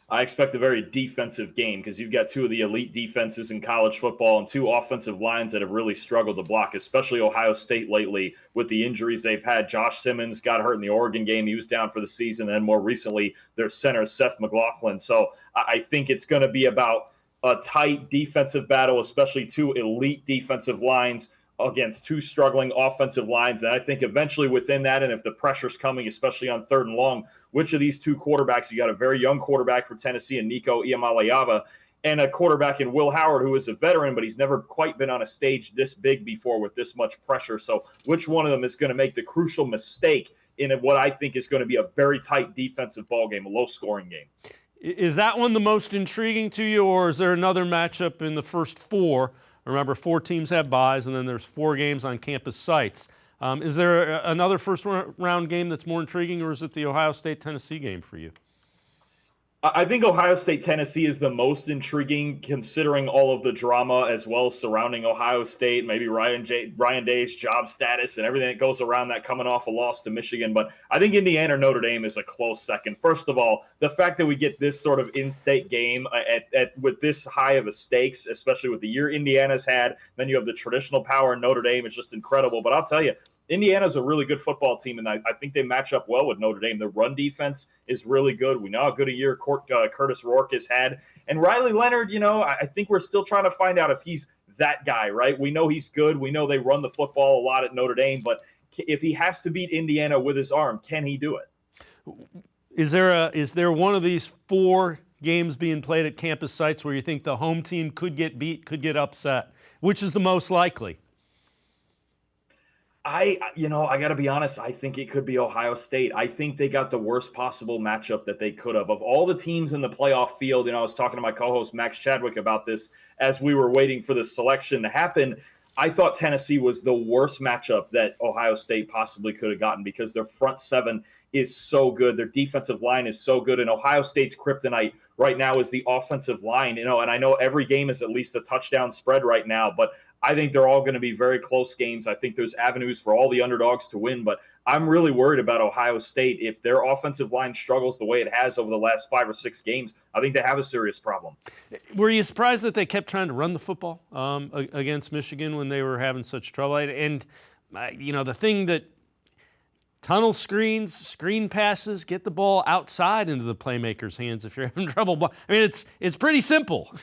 Speaker 9: I expect a very defensive game because you've got 2 of the elite defenses in college football and 2 offensive lines that have really struggled to block, especially Ohio State lately with the injuries they've had. Josh Simmons got hurt in the Oregon game. He was down for the season. And more recently, their center, Seth McLaughlin. So I think it's going to be about a tight defensive battle, especially 2 elite defensive lines against two struggling offensive lines. And I think eventually within that, and if the pressure's coming, especially on 3rd and long, which of these two quarterbacks, you got a very young quarterback for Tennessee and Nico Iamaleava, and a quarterback in Will Howard, who is a veteran, but he's never quite been on a stage this big before with this much pressure. So which one of them is going to make the crucial mistake in what I think is going to be a very tight defensive ball game, a low-scoring game?
Speaker 1: Is that one the most intriguing to you, or is there another matchup in the first 4? Remember, 4 teams have byes, and then there's 4 games on campus sites. Is there another first-round game that's more intriguing, or is it the Ohio State-Tennessee game for you?
Speaker 9: I think Ohio State-Tennessee is the most intriguing, considering all of the drama as well surrounding Ohio State, maybe Ryan Day's job status and everything that goes around that coming off a loss to Michigan. But I think Indiana Notre Dame is a close second. First of all, the fact that we get this sort of in-state game with this high of a stakes, especially with the year Indiana's had, then you have the traditional power in Notre Dame, is just incredible. But I'll tell you, Indiana's a really good football team, and I think they match up well with Notre Dame. The run defense is really good. We know how good a year Curtis Rourke has had. And Riley Leonard, I think we're still trying to find out if he's that guy, right? We know he's good. We know they run the football a lot at Notre Dame, but if he has to beat Indiana with his arm, can he do it?
Speaker 1: Is there one of these 4 games being played at campus sites where you think the home team could get beat, could get upset? Which is the most likely?
Speaker 9: I got to be honest. I think it could be Ohio State. I think they got the worst possible matchup that they could have. Of all the teams in the playoff field, I was talking to my co-host Max Chadwick about this as we were waiting for the selection to happen. I thought Tennessee was the worst matchup that Ohio State possibly could have gotten because their front 7 is so good. Their defensive line is so good. And Ohio State's kryptonite right now is the offensive line. And I know every game is at least a touchdown spread right now, but I think they're all going to be very close games. I think there's avenues for all the underdogs to win, but I'm really worried about Ohio State. If their offensive line struggles the way it has over the last 5 or 6 games, I think they have a serious problem.
Speaker 1: Were you surprised that they kept trying to run the football against Michigan when they were having such trouble? And, the thing that tunnel screens, screen passes, get the ball outside into the playmaker's hands if you're having trouble. I mean, it's pretty simple.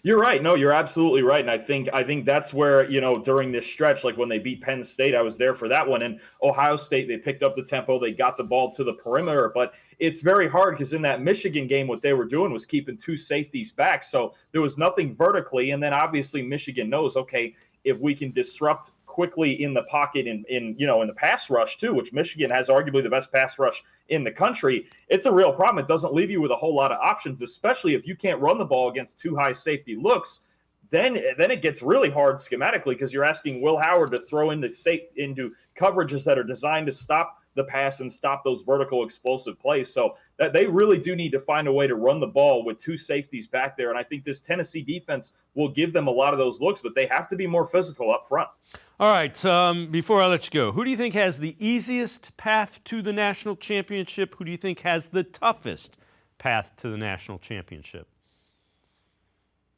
Speaker 9: You're right. No, you're absolutely right. And I think that's where, during this stretch, like when they beat Penn State, I was there for that one. And Ohio State, they picked up the tempo. They got the ball to the perimeter. But it's very hard because in that Michigan game, what they were doing was keeping 2 safeties back. So there was nothing vertically. And then obviously Michigan knows, okay, if we can disrupt quickly in the pocket in the pass rush too, which Michigan has arguably the best pass rush in the country, it's a real problem. It doesn't leave you with a whole lot of options, especially if you can't run the ball against 2 high safety looks. Then it gets really hard schematically because you're asking Will Howard to throw into coverages that are designed to stop the pass and stop those vertical explosive plays. So that they really do need to find a way to run the ball with 2 safeties back there. And I think this Tennessee defense will give them a lot of those looks, but they have to be more physical up front.
Speaker 1: All right, before I let you go, who do you think has the easiest path to the national championship? Who do you think has the toughest path to the national championship?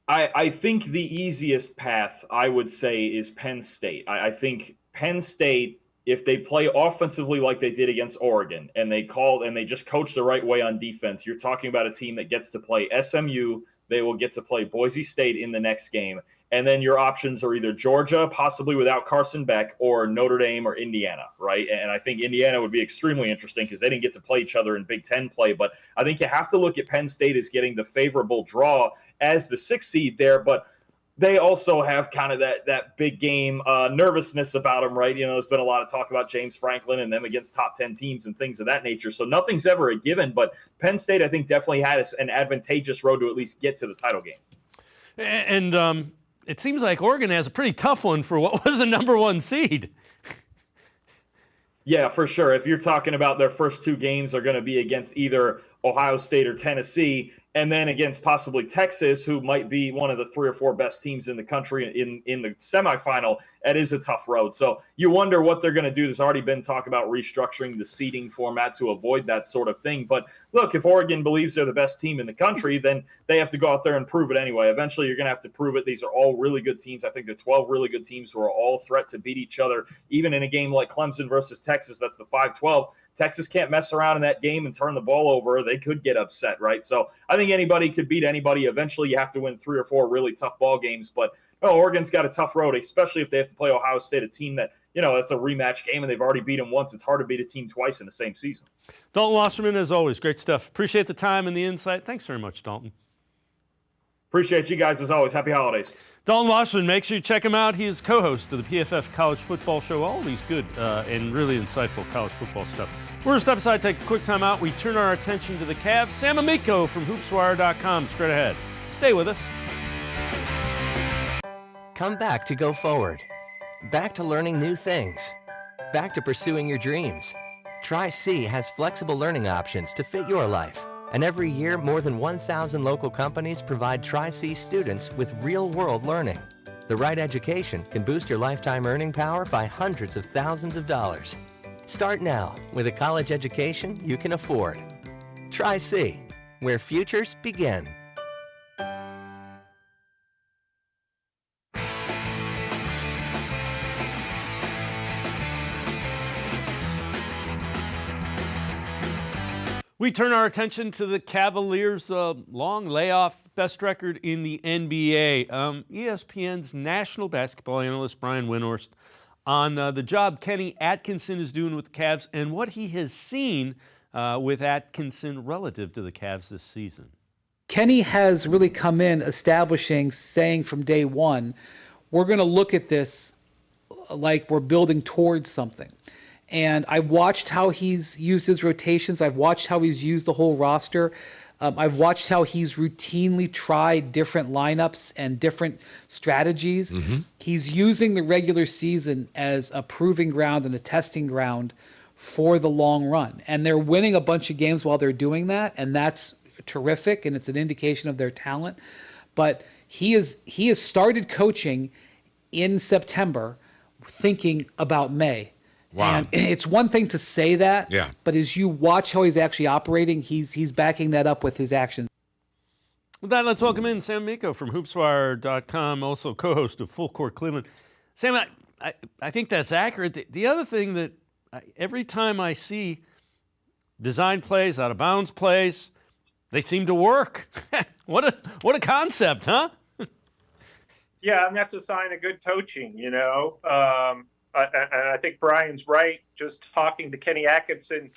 Speaker 9: I think the easiest path, I would say, is Penn State. I think Penn State, if they play offensively like they did against Oregon and they just coach the right way on defense, you're talking about a team that gets to play SMU. They will get to play Boise State in the next game. And then your options are either Georgia, possibly without Carson Beck, or Notre Dame or Indiana, right? And I think Indiana would be extremely interesting because they didn't get to play each other in Big Ten play. But I think you have to look at Penn State as getting the favorable draw as the 6th seed there. But they also have kind of that big game nervousness about them, right? There's been a lot of talk about James Franklin and them against top 10 teams and things of that nature. So nothing's ever a given, but Penn State, I think, definitely had an advantageous road to at least get to the title game.
Speaker 1: And it seems like Oregon has a pretty tough one for what was a number 1 seed.
Speaker 9: Yeah, for sure. If you're talking about their first 2 games are going to be against either Ohio State or Tennessee, and then against possibly Texas, who might be one of the 3 or 4 best teams in the country in the semifinal, that is a tough road. So you wonder what they're going to do. There's already been talk about restructuring the seeding format to avoid that sort of thing. But look, if Oregon believes they're the best team in the country, then they have to go out there and prove it anyway. Eventually, you're going to have to prove it. These are all really good teams. I think they're 12 really good teams who are all threat to beat each other. Even in a game like Clemson versus Texas, that's the 5-12. Texas can't mess around in that game and turn the ball over. They could get upset, right? So I think anybody could beat anybody. Eventually, you have to win 3 or 4 really tough ball games. But well, Oregon's got a tough road, especially if they have to play Ohio State, a team that, that's a rematch game, and they've already beat them once. It's hard to beat a team twice in the same season.
Speaker 1: Dalton Wasserman, as always, great stuff. Appreciate the time and the insight. Thanks very much, Dalton.
Speaker 9: Appreciate you guys as always. Happy holidays.
Speaker 1: Dalton Wasserman, make sure you check him out. He is co-host of the PFF College Football Show. Always good and really insightful college football stuff. We're going to step aside, take a quick time out. We turn our attention to the Cavs. Sam Amico from hoopswire.com straight ahead. Stay with us.
Speaker 7: Come back to go forward. Back to learning new things. Back to pursuing your dreams. Tri-C has flexible learning options to fit your life. And every year, more than 1,000 local companies provide Tri-C students with real-world learning. The right education can boost your lifetime earning power by hundreds of thousands of dollars. Start now with a college education you can afford. Tri-C, where futures begin.
Speaker 1: We turn our attention to the Cavaliers' long layoff, best record in the NBA. ESPN's national basketball analyst Brian Windhorst on the job Kenny Atkinson is doing with the Cavs and what he has seen with Atkinson relative to the Cavs this season.
Speaker 11: Kenny has really come in saying from day one, we're going to look at this like we're building towards something. And I watched how he's used his rotations. I've watched how he's used the whole roster. I've watched how he's routinely tried different lineups and different strategies. Mm-hmm. He's using the regular season as a proving ground and a testing ground for the long run. And they're winning a bunch of games while they're doing that, and that's terrific, and it's an indication of their talent. But he has started coaching in September thinking about May. Wow. And it's one thing to say that, but as you watch how he's actually operating, he's backing that up with his actions.
Speaker 1: With that, let's welcome in Sam Amico from hoopswire.com, also co-host of Full Court Cleveland. Sam, I think that's accurate. The other thing that every time I see design plays, out of bounds plays, they seem to work. What a concept, huh?
Speaker 12: Yeah, and that's a sign of good coaching, And I think Brian's right. Just talking to Kenny Atkinson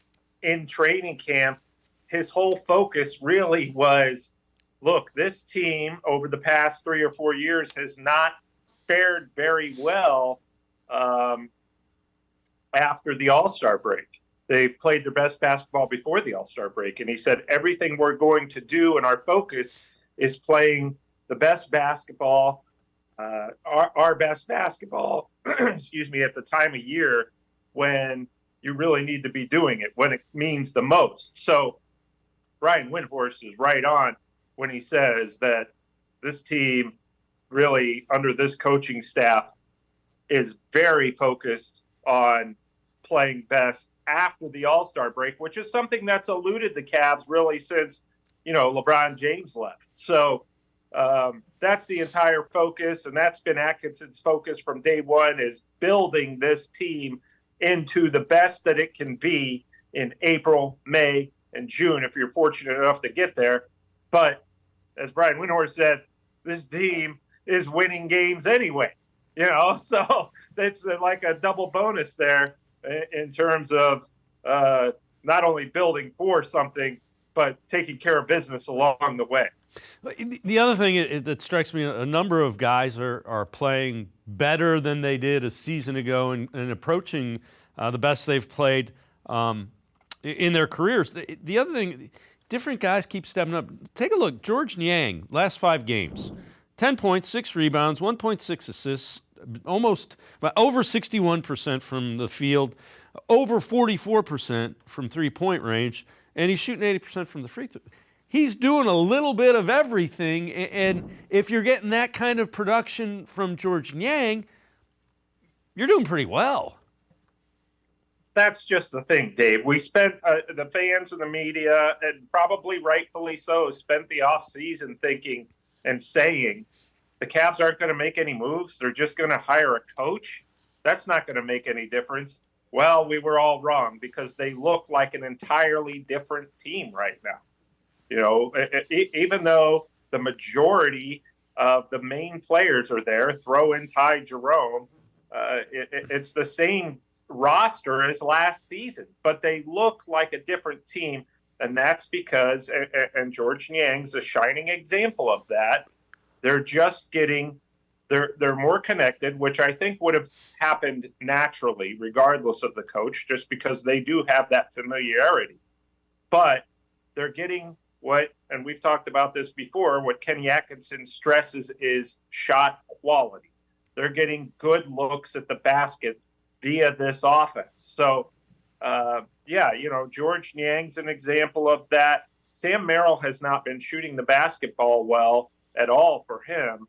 Speaker 12: in training camp, his whole focus really was, look, this team over the past 3 or 4 years has not fared very well after the All-Star break. They've played their best basketball before the All-Star break. And he said, everything we're going to do and our focus is playing the best basketball, our best basketball, excuse me, at the time of year when you really need to be doing it, when it means the most. So Brian Windhorst is right on when he says that this team really, under this coaching staff, is very focused on playing best after the All-Star break, which is something that's eluded the Cavs really since, LeBron James left. So that's the entire focus, and that's been Atkinson's focus from day one, is building this team into the best that it can be in April, May, and June, if you're fortunate enough to get there. But as Brian Windhorst said, this team is winning games anyway, so it's like a double bonus there in terms of not only building for something, but taking care of business along the way.
Speaker 1: The other thing that strikes me, a number of guys are playing better than they did a season ago and approaching the best they've played in their careers. The other thing, different guys keep stepping up. Take a look. George Niang, last 5 games, 10 points, 6 rebounds, 1.6 assists, almost over 61% from the field, over 44% from three-point range, and he's shooting 80% from the free throw. He's doing a little bit of everything, and if you're getting that kind of production from George Niang, you're doing pretty well.
Speaker 12: That's just the thing, Dave. We spent, the fans and the media, and probably rightfully so, spent the offseason thinking and saying the Cavs aren't going to make any moves. They're just going to hire a coach. That's not going to make any difference. Well, we were all wrong because they look like an entirely different team right now. Even though the majority of the main players are there. Throw in Ty Jerome. It's the same roster as last season, but they look like a different team. And that's because, and George Niang's a shining example of that, they're just getting, they're more connected, which I think would have happened naturally, regardless of the coach, just because they do have that familiarity. But they're getting what, and we've talked about this before, what Kenny Atkinson stresses is shot quality. They're getting good looks at the basket via this offense. So, George Niang's an example of that. Sam Merrill has not been shooting the basketball well at all for him,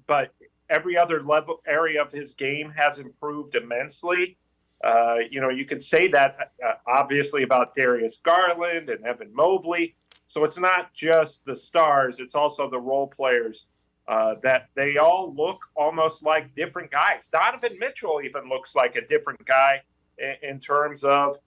Speaker 12: but every other area of his game has improved immensely. You could say that obviously about Darius Garland and Evan Mobley. So it's not just the stars, it's also the role players that they all look almost like different guys. Donovan Mitchell even looks like a different guy in terms of,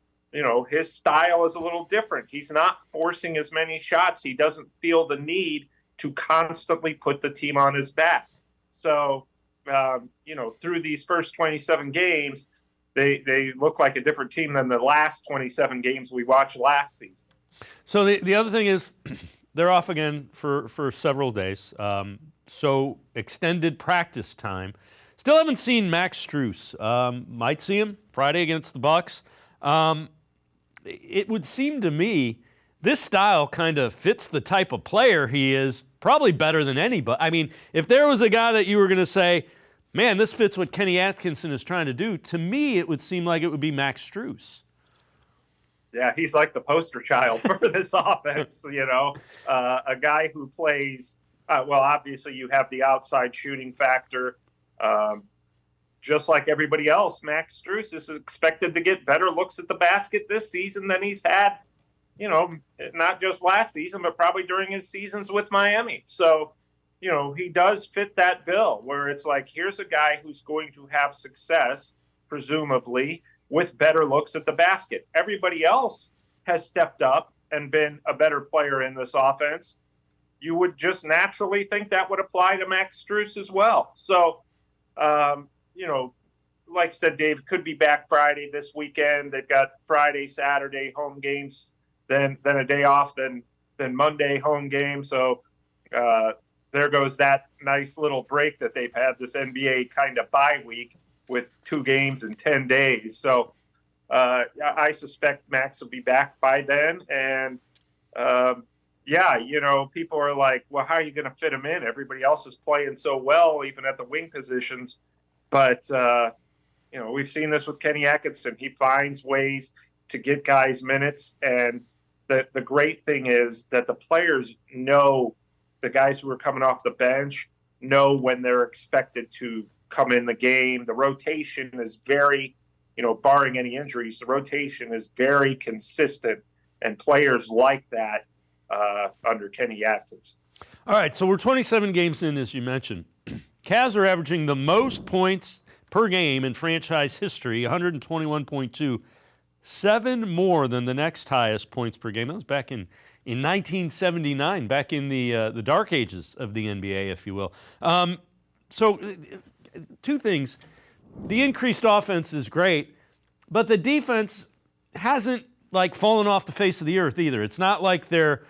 Speaker 12: his style is a little different. He's not forcing as many shots. He doesn't feel the need to constantly put the team on his back. So, through these first 27 games, they look like a different team than the last 27 games we watched last season.
Speaker 1: So the other thing is they're off again for several days. So extended practice time. Still haven't seen Max Strus. Might see him Friday against the Bucks. It would seem to me this style kind of fits the type of player he is probably better than anybody. I mean, if there was a guy that you were going to say, man, this fits what Kenny Atkinson is trying to do, to me it would seem like it would be Max Strus.
Speaker 12: Yeah, he's like the poster child for this offense, a guy who plays, obviously you have the outside shooting factor. Just like everybody else, Max Strus is expected to get better looks at the basket this season than he's had, not just last season, but probably during his seasons with Miami. So, he does fit that bill where it's like, here's a guy who's going to have success, presumably, with better looks at the basket. Everybody else has stepped up and been a better player in this offense. You would just naturally think that would apply to Max Strus as well. So, like I said, Dave, could be back Friday this weekend. They've got Friday, Saturday home games, then a day off, then Monday home game. So there goes that nice little break that they've had, this NBA kind of bye week with 2 games in 10 days. So I suspect Max will be back by then. And, people are like, well, how are you going to fit him in? Everybody else is playing so well, even at the wing positions. But, we've seen this with Kenny Atkinson. He finds ways to get guys minutes. And the great thing is that the players know, the guys who are coming off the bench know when they're expected to come in the game. The rotation is very, barring any injuries, the rotation is very consistent. And players like that under Kenny Atkinson.
Speaker 1: All right, so we're 27 games in, as you mentioned. Cavs are averaging the most points per game in franchise history, 121.2, 7 more than the next highest points per game. That was back in 1979, back in the dark ages of the NBA, if you will. So 2 things. The increased offense is great, but the defense hasn't fallen off the face of the earth either. It's not like they're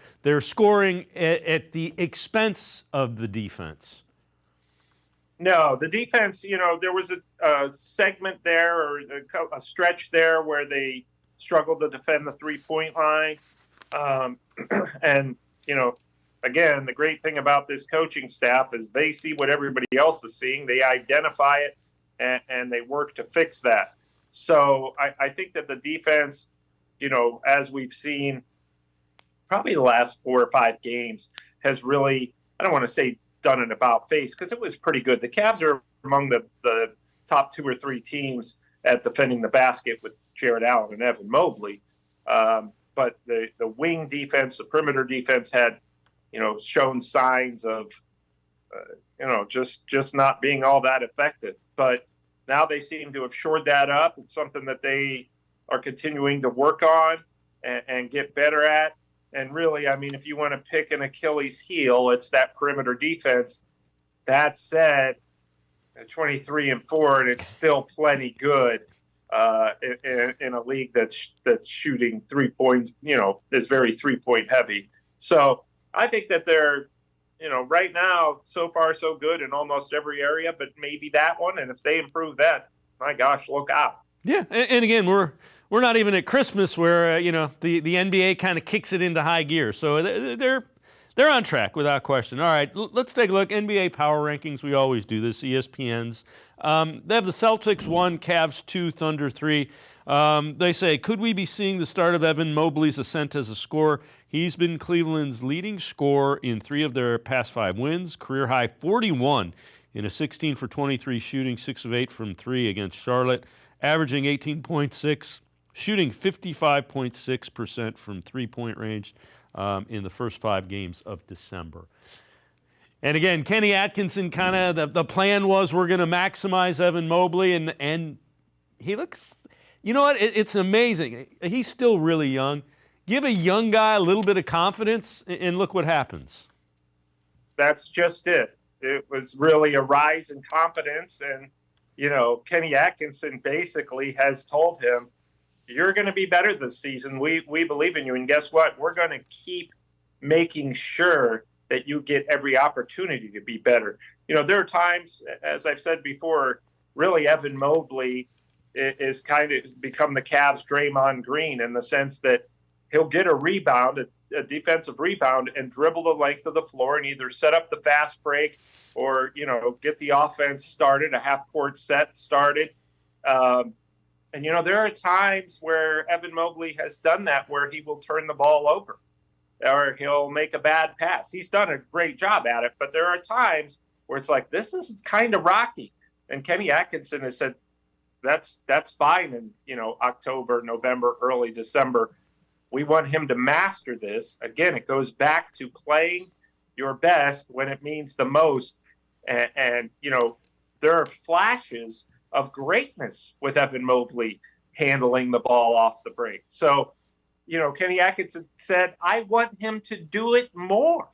Speaker 1: scoring at the expense of the defense.
Speaker 12: No, the defense, there was a segment there or a stretch there where they struggled to defend the 3-point line. And, again, the great thing about this coaching staff is they see what everybody else is seeing. They identify it and they work to fix that. So I think that the defense, as we've seen probably the last 4 or 5 games, has really, I don't want to say done an about face because it was pretty good. The Cavs are among the top 2 or 3 teams at defending the basket with Jared Allen and Evan Mobley. But the wing defense, the perimeter defense had, shown signs of, just not being all that effective. But now they seem to have shored that up. It's something that they are continuing to work on and get better at. And really, I mean, if you want to pick an Achilles heel, it's that perimeter defense. That said, 23-4, and it's still plenty good in a league that's shooting 3 points, is very 3-point heavy. So I think that they're, right now, so far so good in almost every area, but maybe that one. And if they improve that, my gosh, look out.
Speaker 1: Yeah, and again, we're not even at Christmas where the NBA kind of kicks it into high gear. So they're on track without question. All right, let's take a look. NBA power rankings. We always do this. ESPN's. They have the Celtics 1, Cavs 2, Thunder 3. They say, could we be seeing the start of Evan Mobley's ascent as a scorer? He's been Cleveland's leading scorer in 3 of their past 5 wins. Career high 41 in a 16 for 23 shooting, 6 of 8 from 3 against Charlotte, averaging 18.6, shooting 55.6% from 3-point range in the first 5 games of December. And again, Kenny Atkinson, kind of the plan was we're going to maximize Evan Mobley, and he looks, you know what, it's amazing. He's still really young. Give a young guy a little bit of confidence, and look what happens.
Speaker 12: That's just it. It was really a rise in confidence, and, Kenny Atkinson basically has told him, you're going to be better this season. We believe in you, and guess what? We're going to keep making sure that you get every opportunity to be better. There are times, as I've said before, really Evan Mobley is kind of become the Cavs' Draymond Green in the sense that he'll get a rebound, a defensive rebound, and dribble the length of the floor and either set up the fast break or, get the offense started, a half-court set started. And, there are times where Evan Mobley has done that where he will turn the ball over or he'll make a bad pass. He's done a great job at it, but there are times where it's like, this is kind of rocky. And Kenny Atkinson has said, that's fine in, October, November, early December. We want him to master this. Again, it goes back to playing your best when it means the most. And there are flashes of greatness with Evan Mobley handling the ball off the break. So, Kenny Atkinson said, I want him to do it more,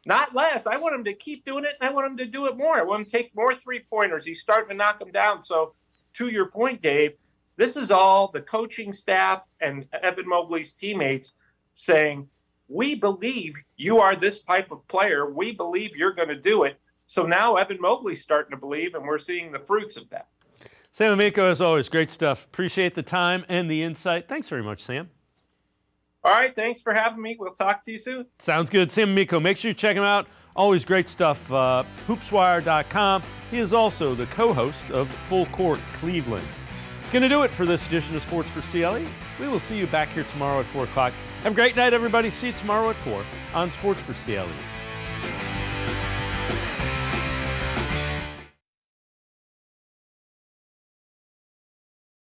Speaker 12: not less. I want him to keep doing it, and I want him to do it more. I want him to take more 3-pointers. He's starting to knock them down. So, to your point, Dave, this is all the coaching staff and Evan Mobley's teammates saying, we believe you are this type of player. We believe you're going to do it. So now Evan Mobley's starting to believe, and we're seeing the fruits of that.
Speaker 1: Sam Amico, as always, great stuff. Appreciate the time and the insight. Thanks very much, Sam.
Speaker 12: All right, thanks for having me. We'll talk to you soon.
Speaker 1: Sounds good. Sam Amico, make sure you check him out. Always great stuff. Hoopswire.com. He is also the co-host of Full Court Cleveland. It's going to do it for this edition of Sports for CLE. We will see you back here tomorrow at 4 o'clock. Have a great night, everybody. See you tomorrow at 4 on Sports for CLE.